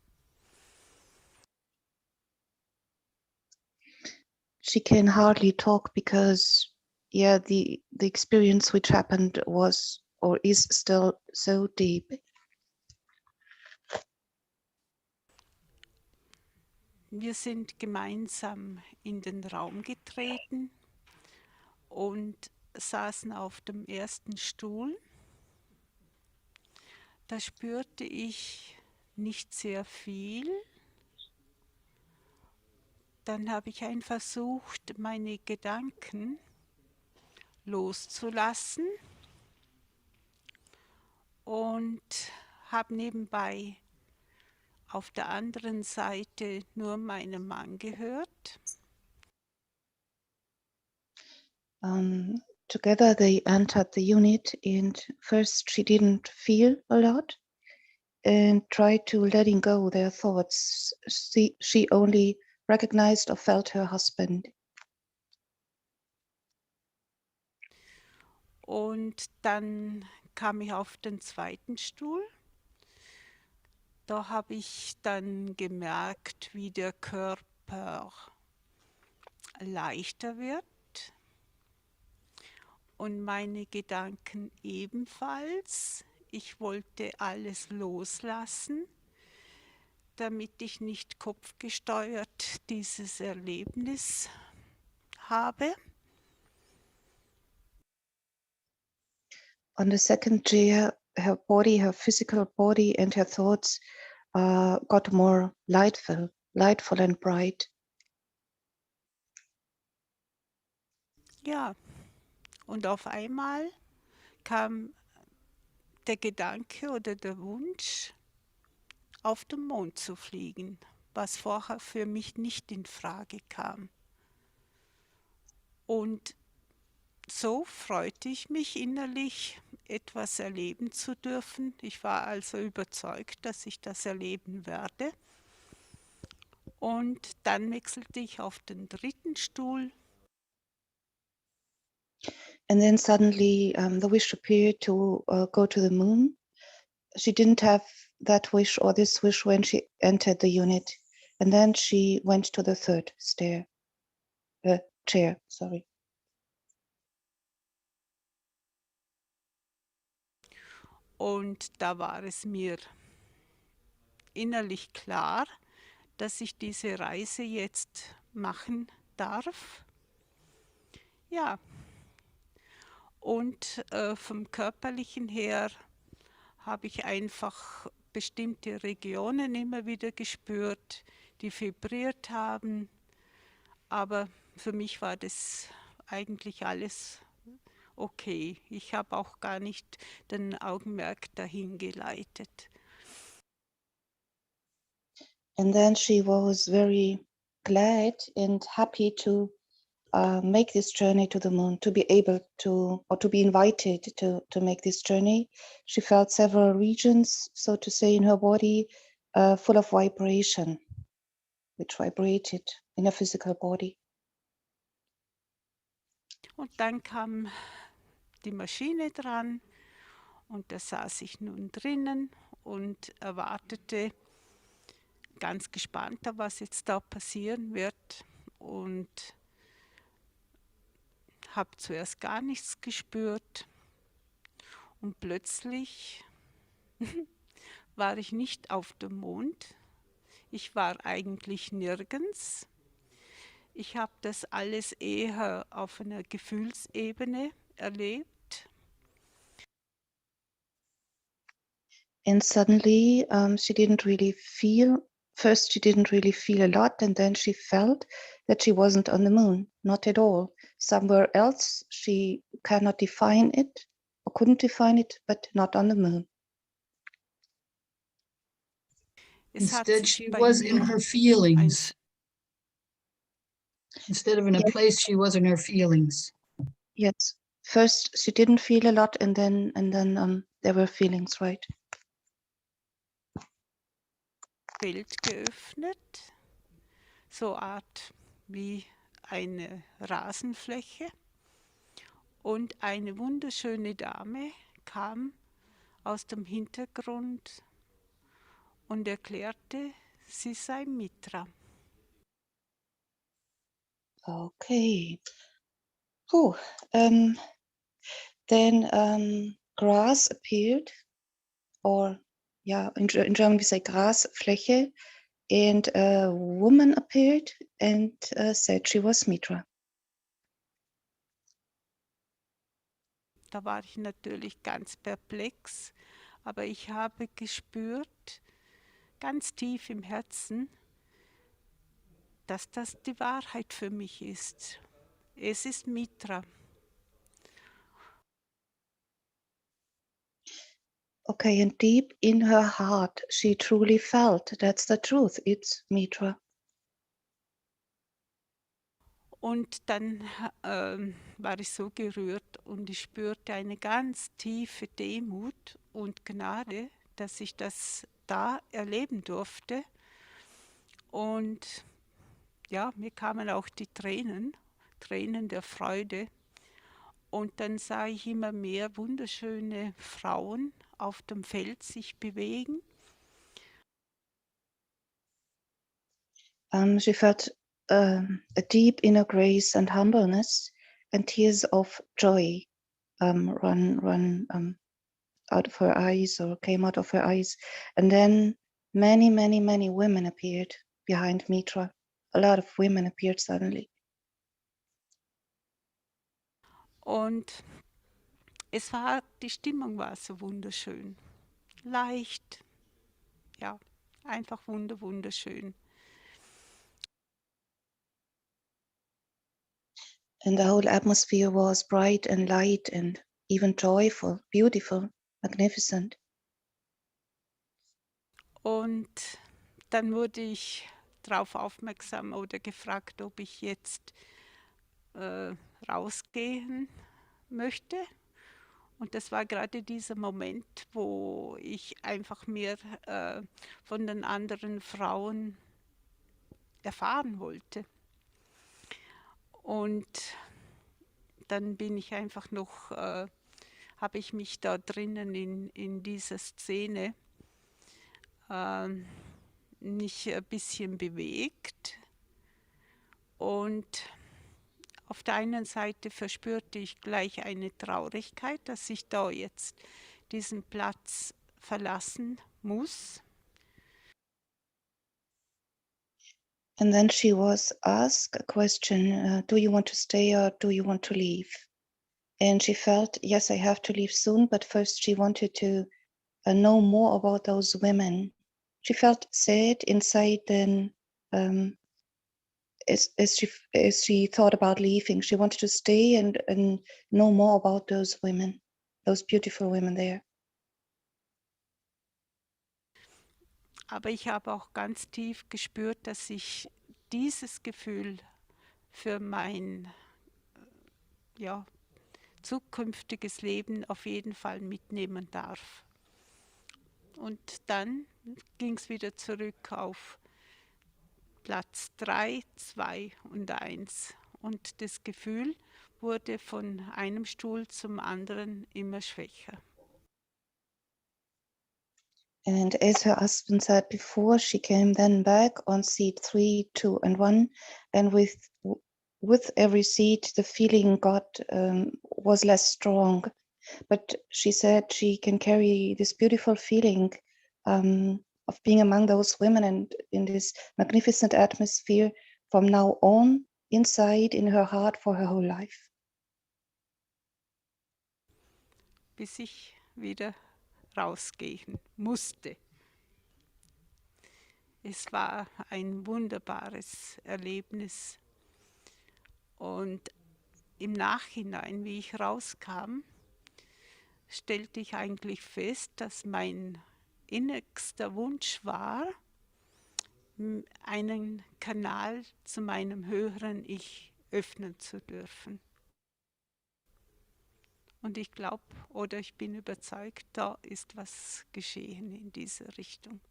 She can hardly talk because, yeah, the experience which happened was or is still so deep. Wir sind gemeinsam in den Raum getreten und saßen auf dem ersten Stuhl. Da spürte ich nicht sehr viel. Dann habe ich einfach versucht, meine Gedanken loszulassen und habe nebenbei auf der anderen Seite nur meinen Mann gehört. Together they entered the unit, and first she didn't feel a lot and tried to letting go their thoughts. She only recognized or felt her husband. Und dann kam ich auf den zweiten Stuhl. Da habe ich dann gemerkt, wie der Körper leichter wird und meine Gedanken ebenfalls. Ich wollte alles loslassen, damit ich nicht kopfgesteuert dieses Erlebnis habe. On the second chair, her body, her physical body and her thoughts got more lightful and bright. Ja, und auf einmal kam der Gedanke oder der Wunsch, auf den Mond zu fliegen, was vorher für mich nicht in Frage kam. Und so freute ich mich innerlich, etwas erleben zu dürfen. Ich war also überzeugt, dass ich das erleben werde. Und dann wechselte ich auf den dritten Stuhl. And then suddenly the wish appeared to go to the moon. She didn't have that wish or this wish when she entered the unit. And then she went to the third chair. Sorry. Und da war es mir innerlich klar, dass ich diese Reise jetzt machen darf. Ja, und vom Körperlichen her habe ich einfach bestimmte Regionen immer wieder gespürt, die vibriert haben. Aber für mich war das eigentlich alles okay. Ich habe auch gar nicht den Augenmerk dahin geleitet. And then she was very glad and happy to make this journey to the moon, to be able to, or to be invited to make this journey. She felt several regions, so to say, in her body, full of vibration, which vibrated in her physical body. Und dann kam die Maschine dran und da saß ich nun drinnen und erwartete ganz gespannt, was jetzt da passieren wird, und habe zuerst gar nichts gespürt und plötzlich war ich nicht auf dem Mond. Ich war eigentlich nirgends. Ich habe das alles eher auf einer Gefühlsebene erlebt. And suddenly she didn't really feel, first she didn't really feel a lot, and then she felt that she wasn't on the moon, not at all. Somewhere else, she cannot define it or couldn't define it, but not on the moon. Instead, she was in her feelings. Instead of in a place, she was in her feelings. Yes. First, she didn't feel a lot, and then there were feelings, right? Feld geöffnet, so Art wie eine Rasenfläche, und eine wunderschöne Dame kam aus dem Hintergrund und erklärte, sie sei Mitra. Okay. Then grass appeared, or in German we say Grasfläche, and a woman appeared and said she was Mitra. Da war ich natürlich ganz perplex, aber ich habe gespürt, ganz tief im Herzen, dass das die Wahrheit für mich ist. Es ist Mitra. Okay, and deep in her heart, she truly felt that's the truth. It's Mitra. Und dann war ich so gerührt und ich spürte eine ganz tiefe Demut und Gnade, dass ich das da erleben durfte. Und ja, mir kamen auch die Tränen der Freude. Und dann sah ich immer mehr wunderschöne Frauen auf dem Feld sich bewegen. She felt a deep inner grace and humbleness, and tears of joy run out of her eyes, or came out of her eyes. And then many women appeared behind Mitra. A lot of women appeared suddenly. Und die Stimmung war so wunderschön, leicht, ja, einfach wunderschön. And the whole atmosphere was bright and light and even joyful, beautiful, magnificent. Und dann wurde ich darauf aufmerksam oder gefragt, ob ich jetzt rausgehen möchte. Und das war gerade dieser Moment, wo ich einfach mehr von den anderen Frauen erfahren wollte. Und dann bin ich einfach noch, habe ich mich da drinnen in dieser Szene mich ein bisschen bewegt. Und auf der einen Seite verspürte ich gleich eine Traurigkeit, dass ich da jetzt diesen Platz verlassen muss. And then she was asked a question, do you want to stay or do you want to leave? And she felt, yes, I have to leave soon, but first she wanted to know more about those women. She felt sad inside then as she thought about leaving. She wanted to stay and know more about those women, those beautiful women there. Aber ich habe auch ganz tief gespürt, dass ich dieses Gefühl für mein zukünftiges Leben auf jeden Fall mitnehmen darf. Und dann ging es wieder zurück auf Platz 3, 2 und 1. Und das Gefühl wurde von einem Stuhl zum anderen immer schwächer. And as her husband said before, she came then back on seat 3, 2, and 1. And with every seat, the feeling was less strong. But she said she can carry this beautiful feeling of being among those women and in this magnificent atmosphere from now on, inside in her heart for her whole life. Bis ich wieder rausgehen musste. Es war ein wunderbares Erlebnis. Und im Nachhinein, wie ich rauskam, stellte ich eigentlich fest, dass mein innigster Wunsch war, einen Kanal zu meinem höheren Ich öffnen zu dürfen. Und ich glaube oder ich bin überzeugt, da ist was geschehen in dieser Richtung.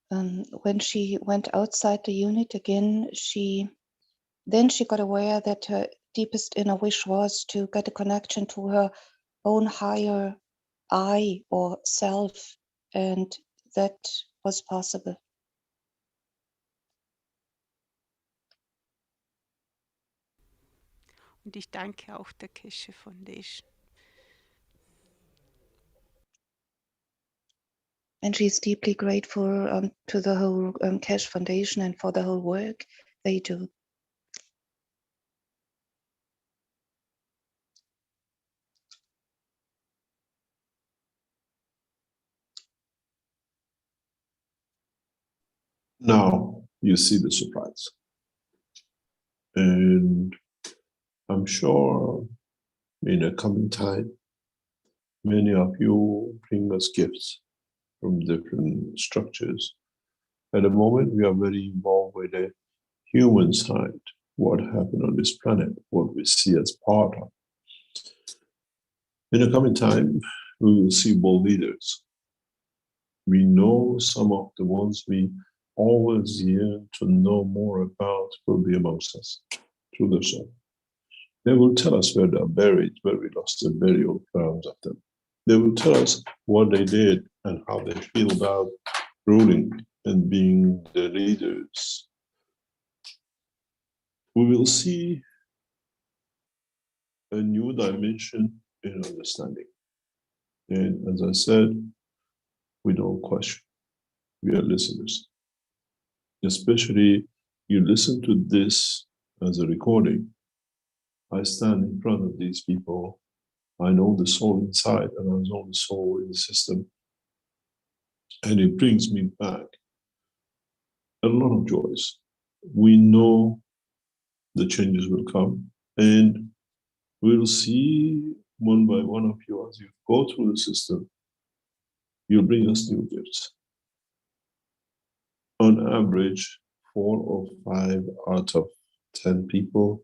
When she went outside the unit again, she got aware that her deepest inner wish was to get a connection to her own higher I or self, and that was possible. Und ich danke auch der Keshe Foundation. And she's deeply grateful to the whole Keshe Foundation and for the whole work they do. Now you see the surprise. And I'm sure in the coming time, many of you bring us gifts from different structures. At the moment, we are very involved with the human side, what happened on this planet, what we see as part of. In the coming time, we will see world leaders. We know some of the ones we always yearn to know more about will be amongst us through the soul. They will tell us where they are buried, where we lost the burial grounds of them. They will tell us what they did and how they feel about ruling and being the leaders. We will see a new dimension in understanding. And as I said, we don't question. We are listeners. Especially you listen to this as a recording. I stand in front of these people. I know the soul inside and I know the soul in the system. And it brings me back a lot of joys. We know the changes will come and we'll see one by one of you as you go through the system. You'll bring us new gifts. On average, 4 or 5 out of 10 people,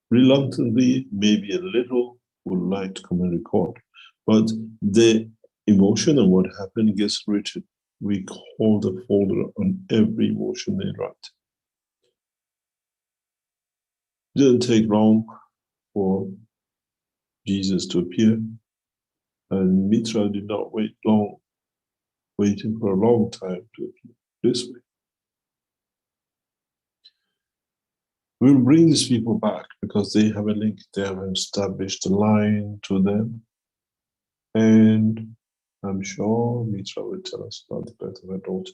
reluctantly, maybe a little, would like to come and record. But the emotion and what happened gets written. We hold a folder on every emotion they write. It didn't take long for Jesus to appear, and Mitra did not wait long, waiting for a long time to appear this way. We'll bring these people back because they have a link, they have established a line to them. And I'm sure Mitra will tell us about the birth of her daughter.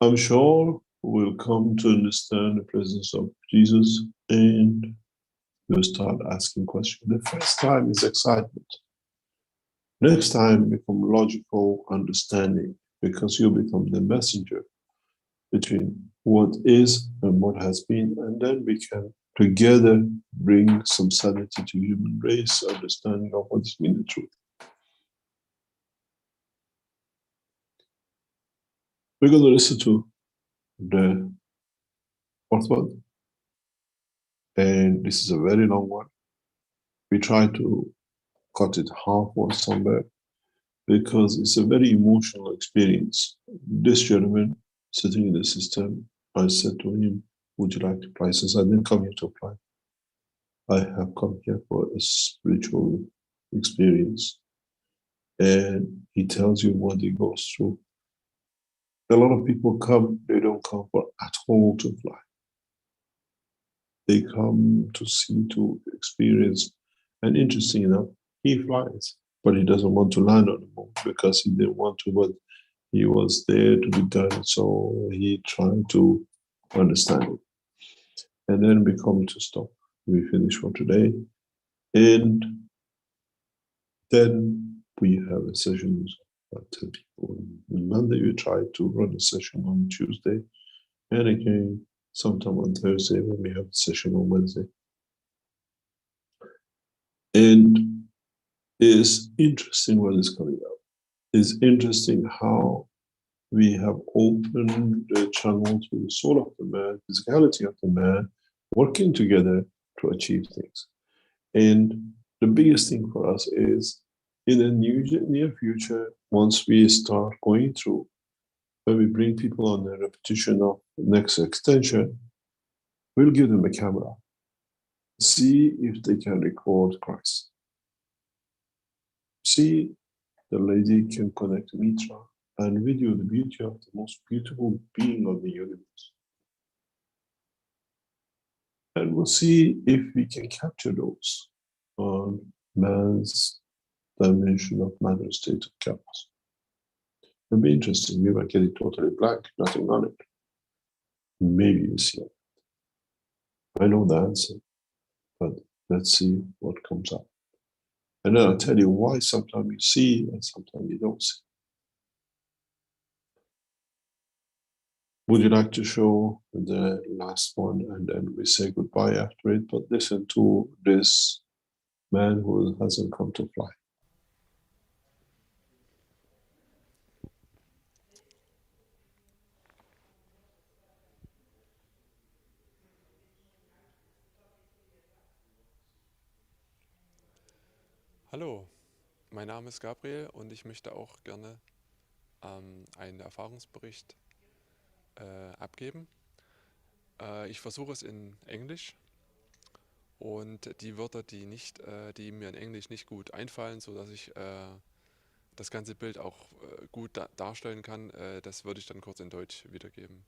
I'm sure we'll come to understand the presence of Jesus and we'll start asking questions. The first time is excitement. Next time become logical understanding because you'll become the messenger between what is and what has been, and then we can together bring some sanity to human race, understanding of what is mean the truth. We're going to listen to the fourth one, and this is a very long one. We try to cut it half or somewhere because it's a very emotional experience. This gentleman sitting in the system, I said to him, would you like to apply? He says, I didn't come here to apply. I have come here for a spiritual experience. And he tells you what he goes through. A lot of people come, they don't come for at all to fly. They come to see, to experience. And interesting enough, he flies, but he doesn't want to land on the moon because he didn't want to, but he was there to be done. So he tried to understand it. And then we come to stop. We finish for today. And then we have a session of 10 people. On Monday, we try to run a session on Tuesday. And again, sometime on Thursday when we have a session on Wednesday. And it's interesting what is coming out. It's interesting how we have opened the channel to the soul of the man, physicality of the man, working together to achieve things. And the biggest thing for us is in the near future, once we start going through, when we bring people on the repetition of the next extension, we'll give them a camera. See if they can record Christ. See the lady can connect Mitra and video the beauty of the most beautiful being of the universe. And we'll see if we can capture those on man's dimension of matter state of chaos. It'll be interesting. We might get it totally blank, nothing on it. Maybe you see it. I know the answer, but let's see what comes up. And then I'll tell you why sometimes you see and sometimes you don't see. Would you like to show the last one and then we say goodbye after it? But listen to this man who hasn't come to fly. Hallo, mein Name ist Gabriel und ich möchte auch gerne einen Erfahrungsbericht abgeben. Ich versuche es in Englisch und die Wörter, die mir in Englisch nicht gut einfallen, sodass ich das ganze Bild auch gut darstellen kann, das würde ich dann kurz in Deutsch wiedergeben.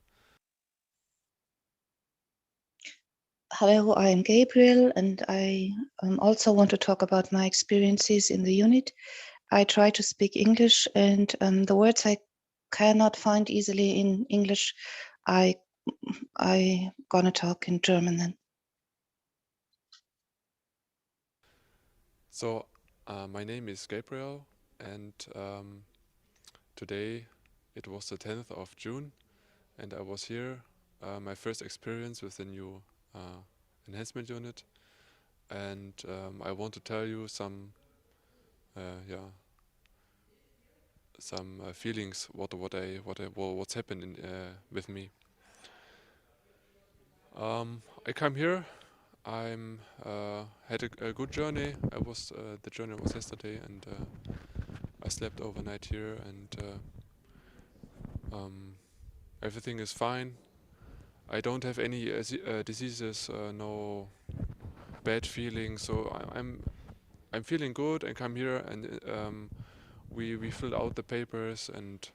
Hello, I am Gabriel, and I also want to talk about my experiences in the unit. I try to speak English, and the words I cannot find easily in English, I gonna talk in German then. So, my name is Gabriel, and today it was the 10th of June, and I was here, my first experience with the new enhancement unit, and I want to tell you some feelings what's happened with me. I come here. Had a good journey. The journey was yesterday, and I slept overnight here, and everything is fine. I don't have any diseases, no bad feelings. So I'm feeling good. I come here, and we filled out the papers, and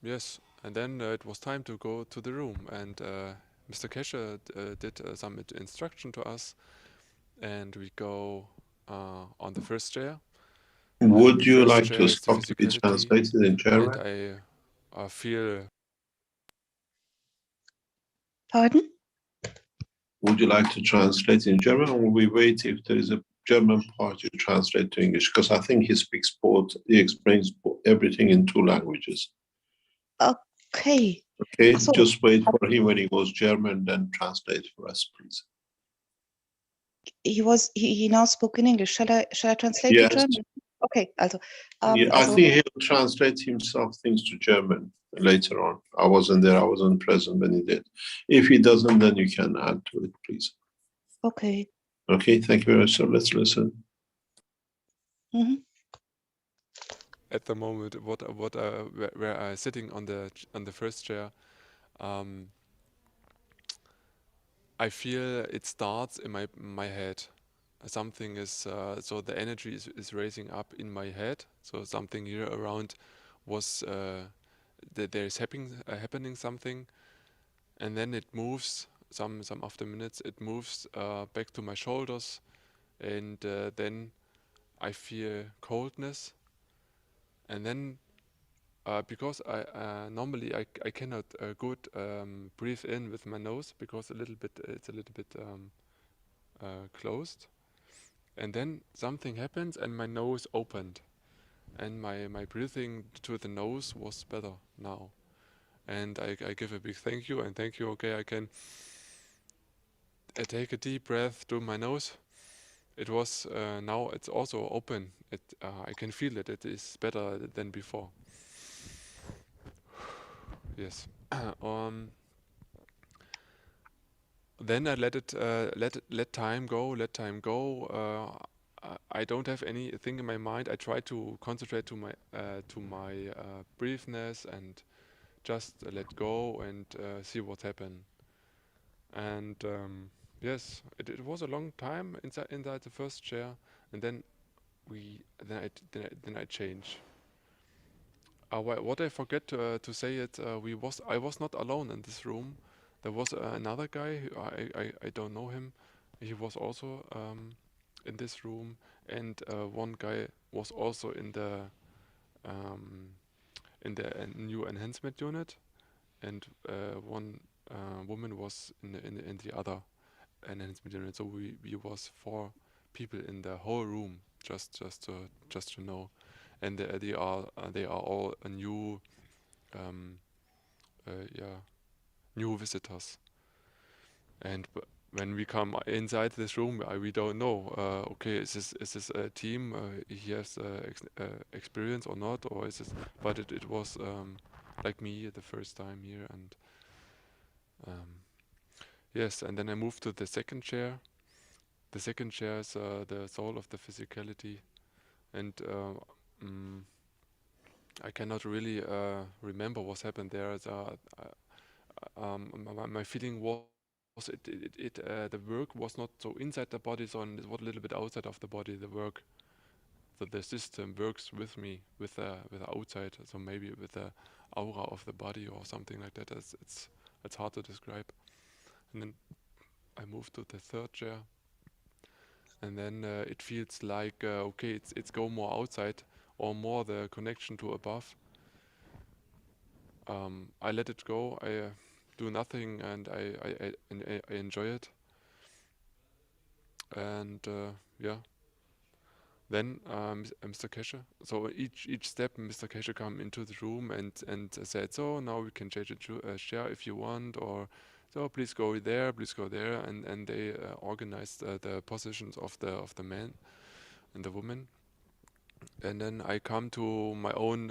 yes, and then it was time to go to the room, and Mr. Keshe did some instruction to us, and we go on the first chair. Would you like to stop to be translated in German? And I feel... Pardon? Would you like to translate in German, or will we wait if there is a German part to translate to English? Because I think he speaks both, he explains everything in two languages. Okay. Okay, so just wait for him when he goes German, then translate for us, please. He now spoke in English. Shall I translate to German? Okay, also. I think he'll translate himself things to German later on. I wasn't there, I wasn't present when he did. If he doesn't, then you can add to it, please. Okay. Okay, thank you very much. So let's listen. Mm-hmm. At the moment, where I'm sitting on the first chair, I feel it starts in my head. Something is so the energy is raising up in my head. So something here around was there is happening something, and then it moves. Some after minutes it moves back to my shoulders, and then I feel coldness. And then, because I normally I cannot good breathe in with my nose because it's a little bit closed, and then something happens and my nose opened, and my breathing to the nose was better now, and I give a big thank you and thank you. Okay, I can take a deep breath through my nose. It was now it's also open. I can feel it. It is better than before. Yes. Then I let time go. Let time go. I don't have anything in my mind. I try to concentrate to my briefness and just let go and see what happened. And Yes, it was a long time inside the first chair, and then then I change. What I forget to say it, I was not alone in this room. There was another guy who I don't know him. He was also in this room, and one guy was also um, in the new enhancement unit, and one woman was in the other enhancement unit. So we was 4 people in the whole room, just to know, and they are all a new yeah, new visitors. And when we come inside this room, we don't know. Okay, is this a team? He has experience or not, or is this? But it was like me the first time here, and um, yes. And then I moved to the second chair. The second chair is the soul of the physicality, and I cannot really remember what happened there. My feeling was the work was not so inside the body, so it was a little bit outside of the body. The work, the system works with me, with the outside, so maybe with the aura of the body or something like that. It's hard to describe. And then I moved to the third chair, and then it feels like okay, it's go more outside or more the connection to above. I let it go. I do nothing, and I enjoy it. And yeah, then Mr. Keshe. So each step, Mr. Keshe come into the room and said, so now we can change a chair if you want, or so please go there, and they organized the positions of the man and the woman. And then I come to my own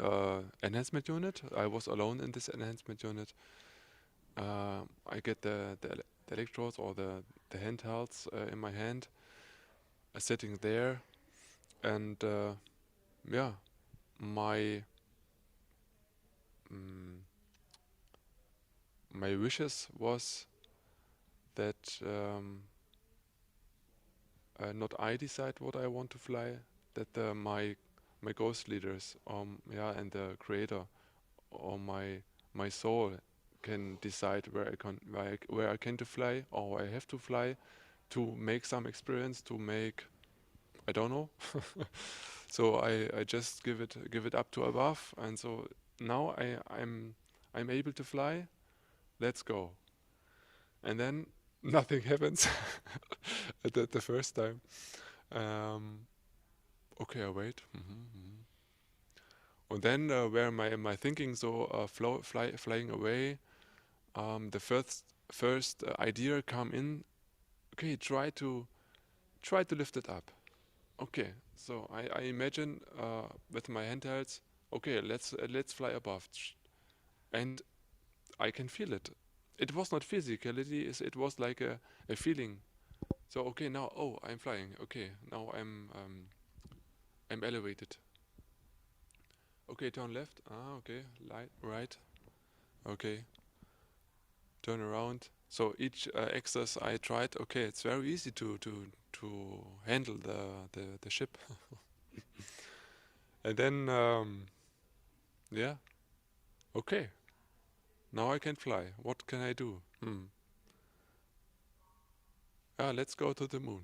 enhancement unit. I was alone in this enhancement unit. I get the electrodes or the handhelds in my hand, sitting there, and yeah, my mm, my wishes was that not I decide what I want to fly, that my ghost leaders, yeah, and the creator or my soul can decide where I can to fly or where I have to fly to make some experience, to make, I don't know. So I just give it up to above, and so now I'm able to fly. Let's go. And then nothing happens at the first time. Okay, I wait. And then where my thinking so flying away, the first idea come in. Okay, try to lift it up. Okay, so I imagine with my handhelds. Okay, let's fly above, and I can feel it. It was not physicality; it was like a feeling. So okay, now I'm flying. Okay, now I'm elevated. Okay, turn left. Okay, right. Okay, turn around. So each access I tried. Okay, it's very easy to handle the ship. And then yeah, okay. Now I can fly. What can I do? Let's go to the moon.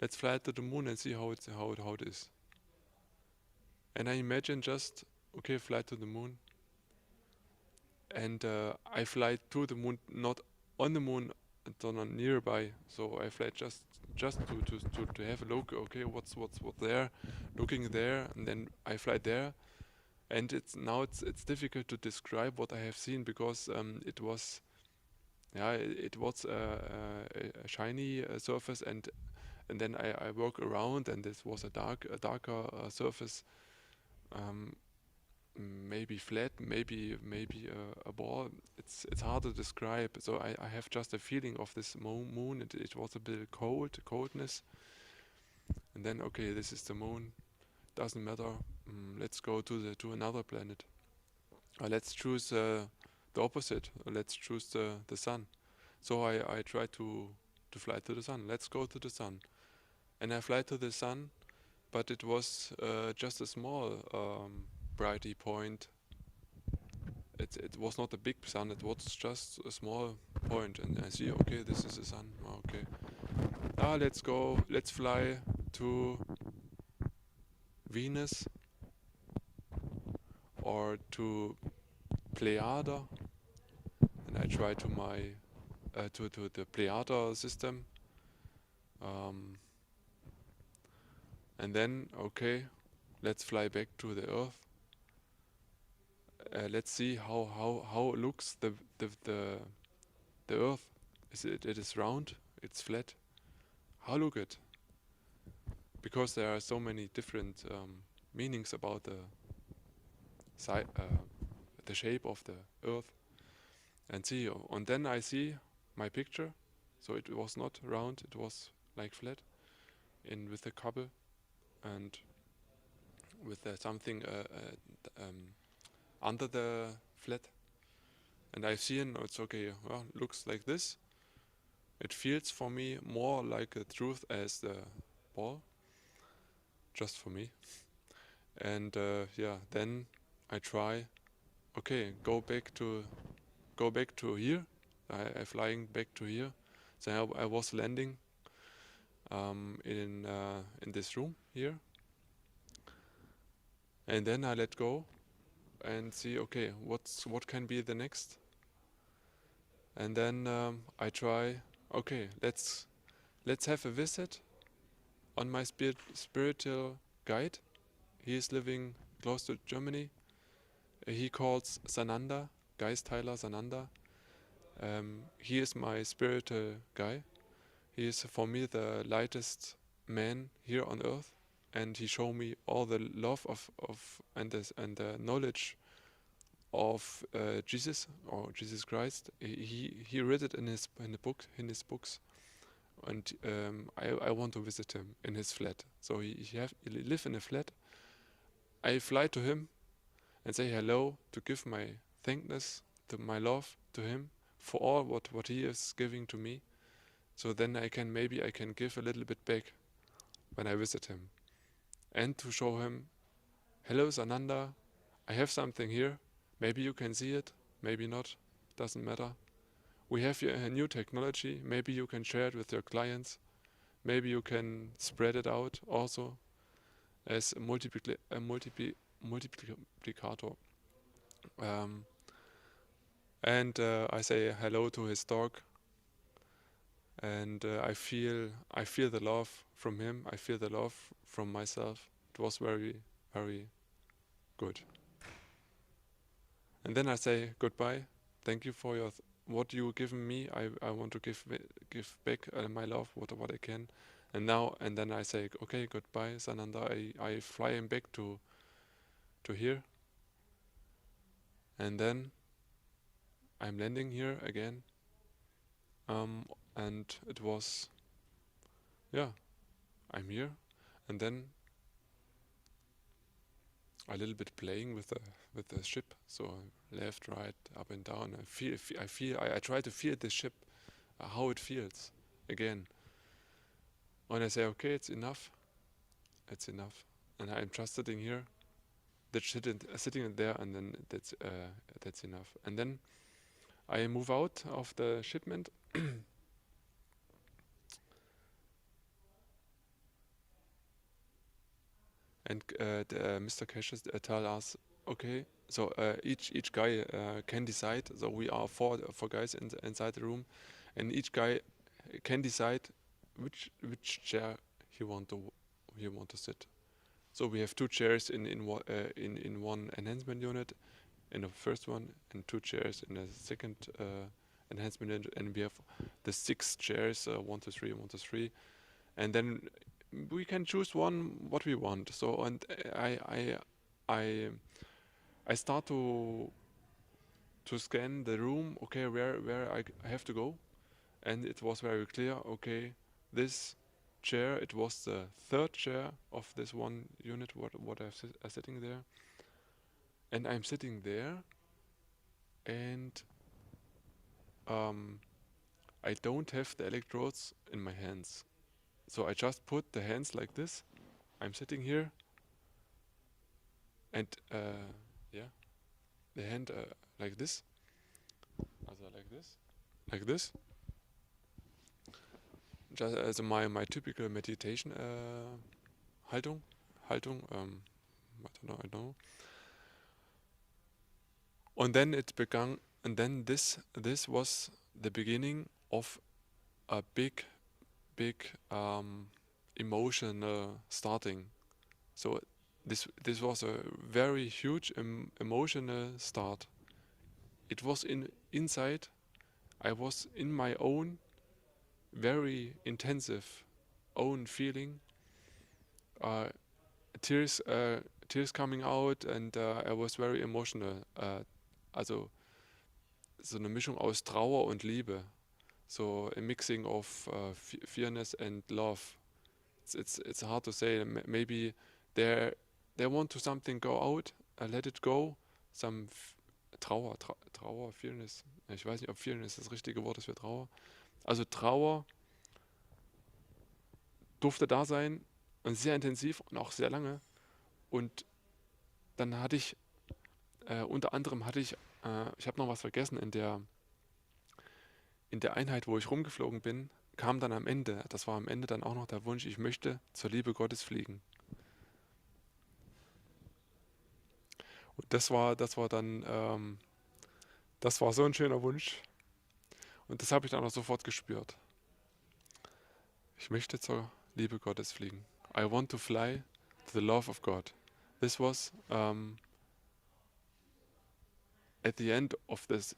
Let's fly to the moon and see how it is. And I imagine just okay, fly to the moon. And I fly to the moon, not on the moon, not nearby. So I fly just to have a look. Okay, what's there? Looking there, and then I fly there. And it's difficult to describe what I have seen because it was a shiny surface, and then I walk around, and this was a darker surface, maybe flat, maybe a ball. It's hard to describe. So I have just a feeling of this moon. It was a bit coldness, and then okay, this is the moon. Doesn't matter. Let's go to another planet. Let's choose the opposite. Let's choose the sun. So I try to fly to the sun. Let's go to the sun. And I fly to the sun, but it was just a small brighty point. It was not a big sun, it was just a small point. And I see, okay, this is the sun. Okay. Let's go, let's fly to Venus or to Pleiada. And I try to my to the Pleiada system. And then, okay, let's fly back to the Earth. Let's see how looks the Earth. It is round, it's flat. How look it? Because there are so many different meanings about the shape of the Earth. And see, and then I see my picture. So it was not round, it was like flat, with a couple and with something under the flat. And I've seen it's okay. Well, looks like this. It feels for me more like a truth as the ball, just for me. And yeah, then I try. Okay, go back to here. I flying back to here. So I was landing in this room here, and then I let go and see. Okay, what can be the next? And then I try. Okay, let's have a visit on my spiritual guide. He is living close to Germany. He calls Sananda, Geistheiler Sananda. He is my spiritual guy. He is for me the lightest man here on earth, and he showed me all the love and the knowledge of Jesus or Jesus Christ. He read it in his books, and I want to visit him in his flat. So he live in a flat. I fly to him and say hello to give my thankness, to my love to him for all what he is giving to me. So then I can give a little bit back when I visit him, and to show him, hello Sananda, I have something here. Maybe you can see it, maybe not, doesn't matter. We have here a new technology, maybe you can share it with your clients, maybe you can spread it out also as a multiplicator. And I say hello to his dog, and I feel the love from him, I feel the love from myself. It was very, very good. And then I say goodbye. Thank you for what you given me. I want to give back my love, what I can. And then I say, okay, goodbye, Sananda. I fly him back to here. And then I'm landing here again. And it was, yeah, I'm here. And then a little bit playing with the ship, so left, right, up and down. I try to feel the ship, how it feels again. And I say, okay, it's enough, and I'm just sitting here, sitting there, and then that's enough. And then I move out of the shipment. And Mr. Keshe tell us, okay, so each guy can decide. So we are four guys inside the room, and each guy can decide which chair he want to sit. So we have two chairs in one enhancement unit, in the first one, and two chairs in the second enhancement unit, and we have the 6 chairs, 1 to 3, 1 to 3, and then we can choose one what we want. So and I start to scan the room. Okay, where I have to go, and it was very clear. Okay, this chair, it was the 3rd chair of this one unit. What I'm sitting there, and I'm sitting there, and I don't have the electrodes in my hands. So I just put the hands like this. I'm sitting here, and yeah, the hand like this, also like this. Just as my typical meditation Haltung, I don't know. And then it began, and then this was the beginning of a big emotional starting. So this was a very huge emotional start. It was inside. I was in my own very intensive own feeling. Tears coming out, and I was very emotional. Also so eine Mischung aus Trauer und Liebe. So a mixing of fearness and love. It's hard to say. Maybe they want to something go out, let it go. Some Trauer, Fearness. Ich weiß nicht, ob Fearness das richtige Wort ist für Trauer. Also Trauer durfte da sein und sehr intensiv und auch sehr lange. Und dann hatte ich, unter anderem ich habe noch was vergessen, in der Einheit, wo ich rumgeflogen bin, kam dann am Ende dann auch noch der Wunsch, ich möchte zur Liebe Gottes fliegen. Und das war dann, das war so ein schöner Wunsch. Und das habe ich dann auch sofort gespürt. Ich möchte zur Liebe Gottes fliegen. I want to fly to the love of God. This was at the end of this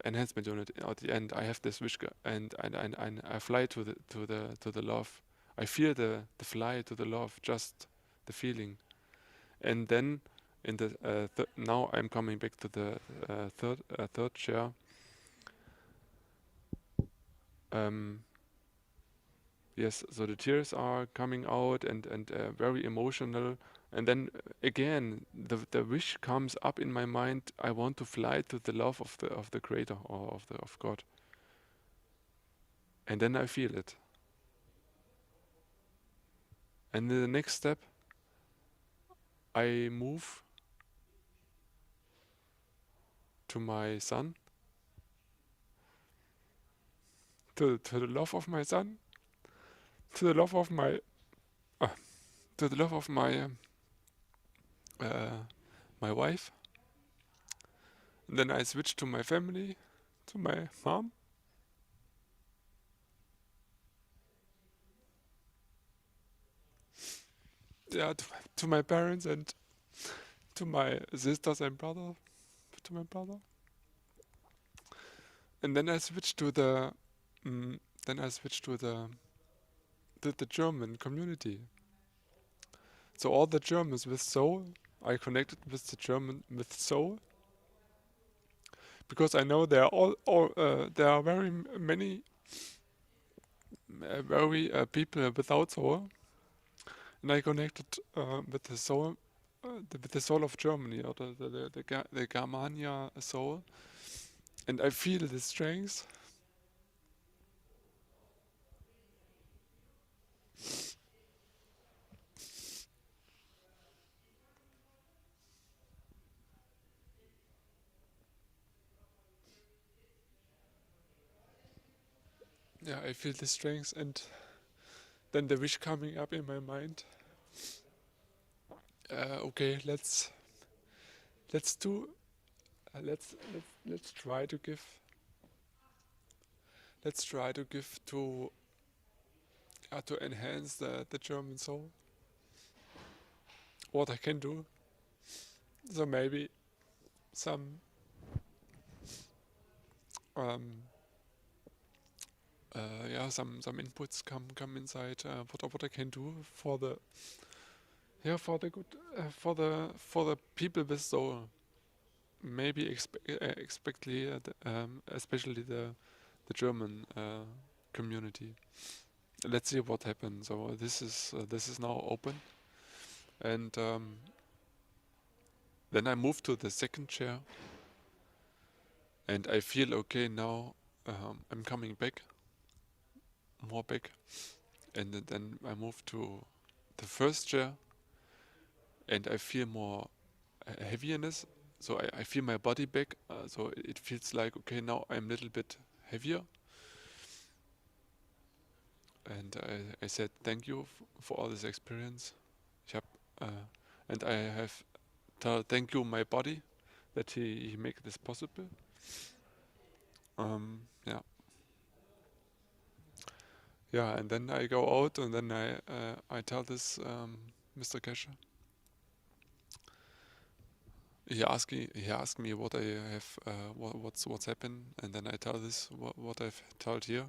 enhancement unit. At the end, I have this wish, and I fly to the love. I feel the fly to the love, just the feeling. And then in the now I'm coming back to the third chair. Yes, so the tears are coming out and very emotional. And then again, the wish comes up in my mind. I want to fly to the love of the Creator or of God. And then I feel it. And in the next step, I move to my son, to the love of my son, to the love of my my wife. And then I switch to my family, to my mom. Yeah, to my parents and to my sisters and brother, to my brother. And then I switch to the German community. So all the Germans with soul, I connected with the German with soul, because I know there are very many people without soul, and I connected with the soul of Germany, or the Germania soul, and I feel the strength. Yeah, I feel the strength, and then the wish coming up in my mind. Okay, let's try to give. Let's try to give to enhance the German soul. What I can do. So maybe some some inputs come inside. What I can do for the good for the people with soul. Maybe especially the German community. Let's see what happens. So this is now open, and then I move to the second chair, and I feel okay now. I'm coming back, more back, and then I move to the first chair, and I feel more heaviness. So I feel my body back. So it feels like, okay, now I'm a little bit heavier. And I said thank you for all this experience. And I have thank you my body that he make this possible. Yeah. Yeah, and then I go out and then I tell this Mr. Keshe. He asked me what I have what's happened, and then I tell this what I've told here,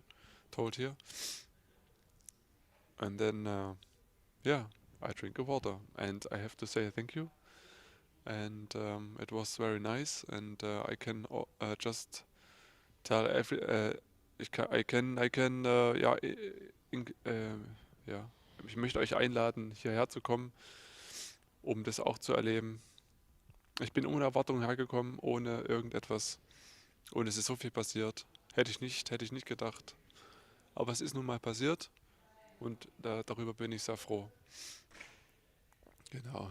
and then yeah, I drink a water and I have to say thank you, and it was very nice, and I can just tell ich möchte euch einladen, hierher zu kommen, um das auch zu erleben. Ich bin ohne Erwartung hergekommen, ohne irgendetwas, ohne es ist so viel passiert. Hätte ich nicht gedacht. Aber es ist nun mal passiert und darüber bin ich sehr froh. Genau.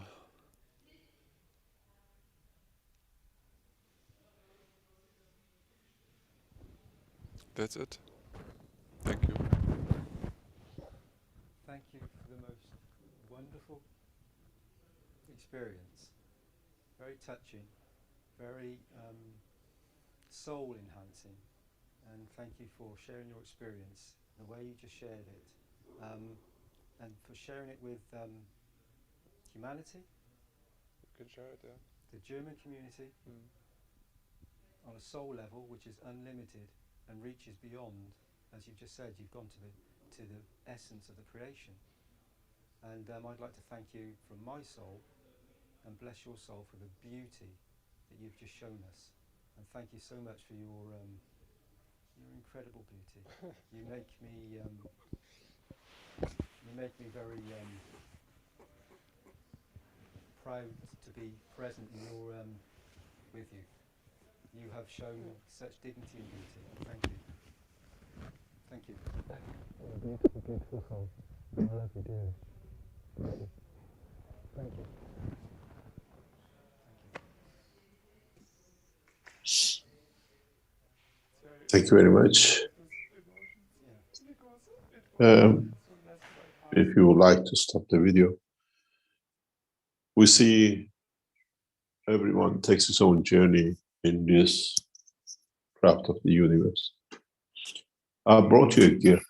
That's it. Thank you. Thank you for the most wonderful experience. Very touching, very soul enhancing, and thank you for sharing your experience, the way you just shared it, and for sharing it with humanity. You can share it, yeah. The German community on a soul level, which is unlimited and reaches beyond, as you've just said, you've gone to the essence of the creation. And I'd like to thank you from my soul and bless your soul for the beauty that you've just shown us. And thank you so much for your incredible beauty. You make me very proud to be present in your with you. You have shown such dignity and beauty. Thank you. Thank you. Beautiful, beautiful soul. I love you dearly. Thank you. Thank you. Thank you very much. If you would like to stop the video, we see everyone takes his own journey in this craft of the universe. I brought you a gift,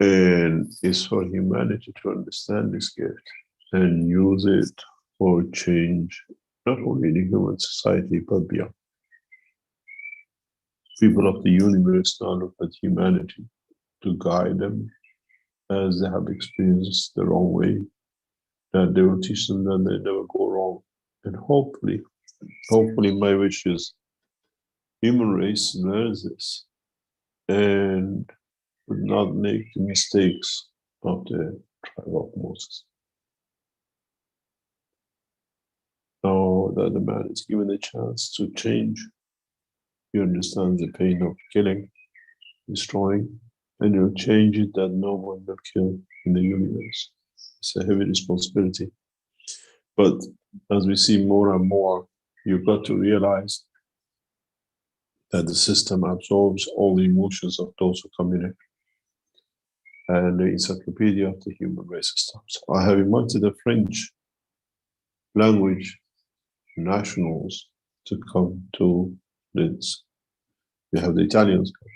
and it's for humanity to understand this gift and use it for change, not only in the human society, but beyond. People of the universe now look at humanity to guide them as they have experienced the wrong way, that they will teach them that they never go wrong. And hopefully my wish is human race learns this and would not make the mistakes of the tribe of Moses. Now that the man is given a chance to change, he understands the pain of killing, destroying, and he'll change it that no one will kill in the universe. It's a heavy responsibility. But as we see more and more, you've got to realize that the system absorbs all the emotions of those who communicate. And the encyclopedia of the human race starts. I have invited the French language nationals to come to Linz. We have the Italians coming.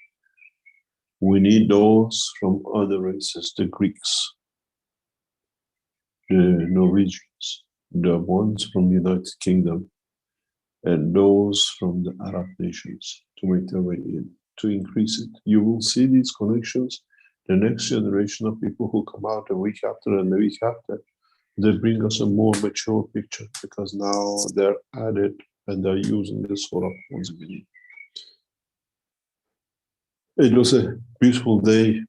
We need those from other races, the Greeks, the Norwegians, the ones from the United Kingdom, and those from the Arab nations to make their way in, to increase it. You will see these connections. The next generation of people who come out the week after and the week after, they bring us a more mature picture because now they're added and they're using this sort of responsibility. It was a beautiful day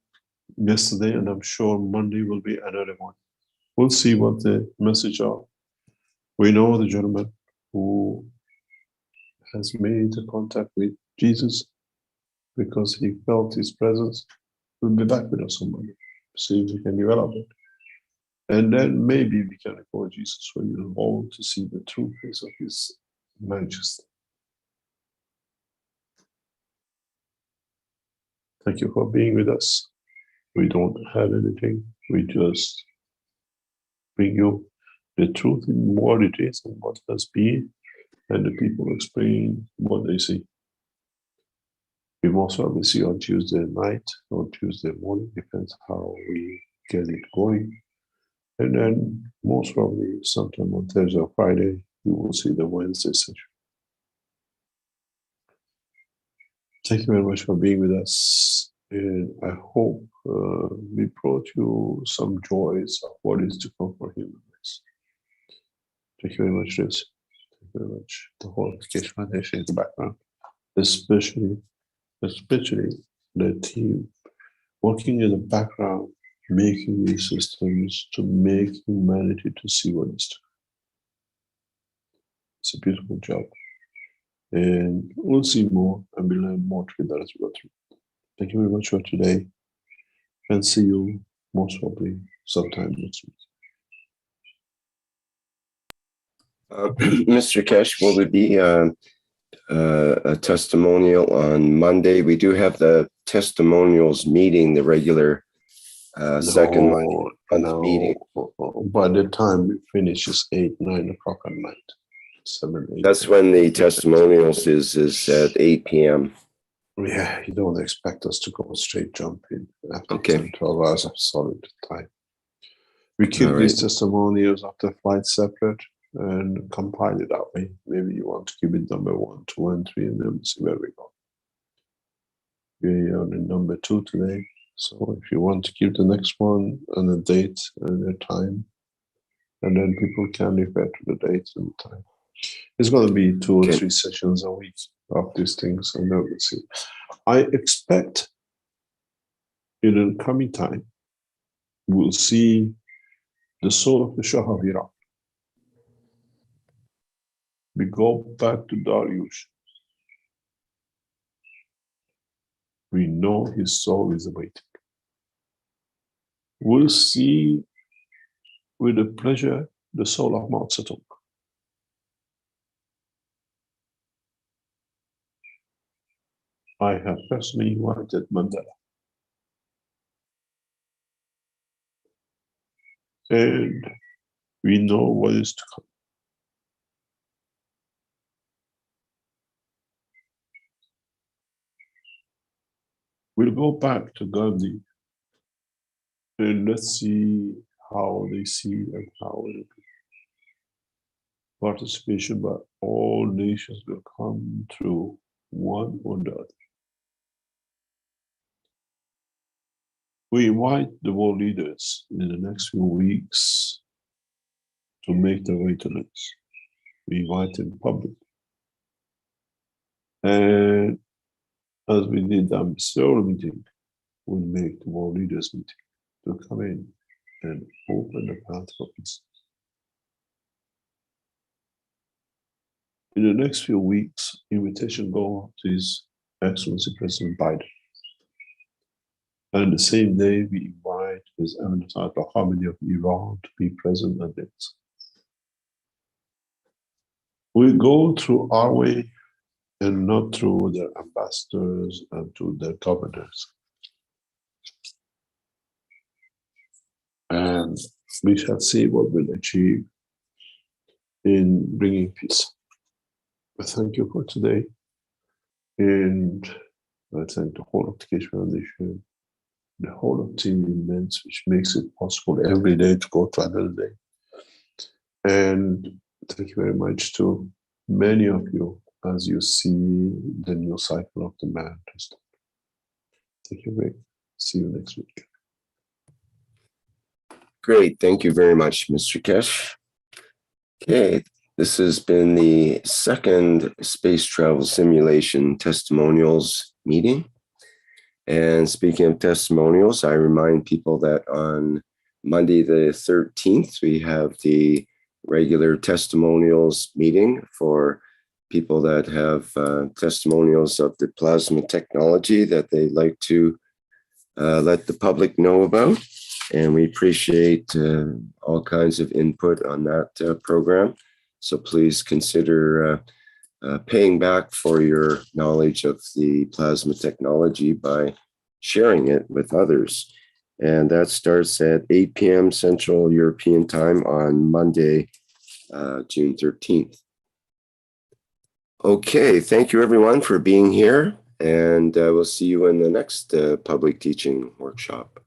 yesterday, and I'm sure Monday will be another one. We'll see what the message are. We know the gentleman who has made a contact with Jesus because he felt his presence. We'll be back with us on Monday, see if we can develop it. And then maybe we can call Jesus when you're all to see the true face of his majesty. Thank you for being with us. We don't have anything. We just bring you the truth in what it is and what has been, and the people explain what they see. We most probably see on Tuesday night or Tuesday morning, depends how we get it going. And then most probably sometime on Thursday or Friday, you will see the Wednesday session. Thank you very much for being with us. And I hope we brought you some joys of what is to come for human race. Thank you very much, Liz. Thank you very much. The whole Keshe Foundation in the background, especially the team working in the background, making these systems to make humanity to see what is to come. It's a beautiful job. And we'll see more and we'll learn more together as we go through. Thank you very much for today, and see you most probably sometime next week. Mr. Keshe, will there be a testimonial on Monday? We do have the testimonials meeting, the regular second month meeting. By the time we finish, it's 8, 9 o'clock at night. 7, 8. That's when the testimonials is at 8 p.m. Yeah, you don't expect us to go straight jump in after 10, 12 hours of solid time. We keep these testimonials of the flight separate and compile it that way. Maybe you want to keep it number 1, 2, and 3, and then see where we go. We're on number 2 today. So if you want to keep the next one and the date and the time, and then people can refer to the date and the time. It's going to be 2 or 3 sessions a week of these things, and then we'll see. I expect in the coming time, we'll see the soul of the Shah of Iran. We go back to Dariush. We know his soul is awaiting. We'll see with the pleasure the soul of Mao Zedong. I have personally invited Mandela. And we know what is to come. We'll go back to Gandhi and let's see how they see and how it will be. Participation by all nations will come through one or the other. We invite the world leaders in the next few weeks to make their way to Linz. We invite them publicly. And as we did the ambassadorial meeting, we make the world leaders meeting to come in and open the path for peace. In the next few weeks, invitation go to His Excellency President Biden. And the same day, we invite His Eminence Ayatollah Khamenei of Iran to be present at this. We go through our way and not through their ambassadors and through their governors. And we shall see what we'll achieve in bringing peace. But thank you for today. And I thank the whole of the Keshe Foundation, the whole of Team Immense, which makes it possible every day to go to another day. And thank you very much to many of you as you see the new cycle of the man. Thank you, Rick. See you next week. Great. Thank you very much, Mr. Keshe. Okay, this has been the second Space Travel Simulation Testimonials meeting. And speaking of testimonials, I remind people that on Monday the 13th, we have the regular testimonials meeting for people that have testimonials of the plasma technology that they'd like to let the public know about. And we appreciate all kinds of input on that program. So please consider paying back for your knowledge of the plasma technology by sharing it with others. And that starts at 8 p.m. Central European Time on Monday, June 13th. Okay, thank you everyone for being here, and we'll see you in the next public teaching workshop.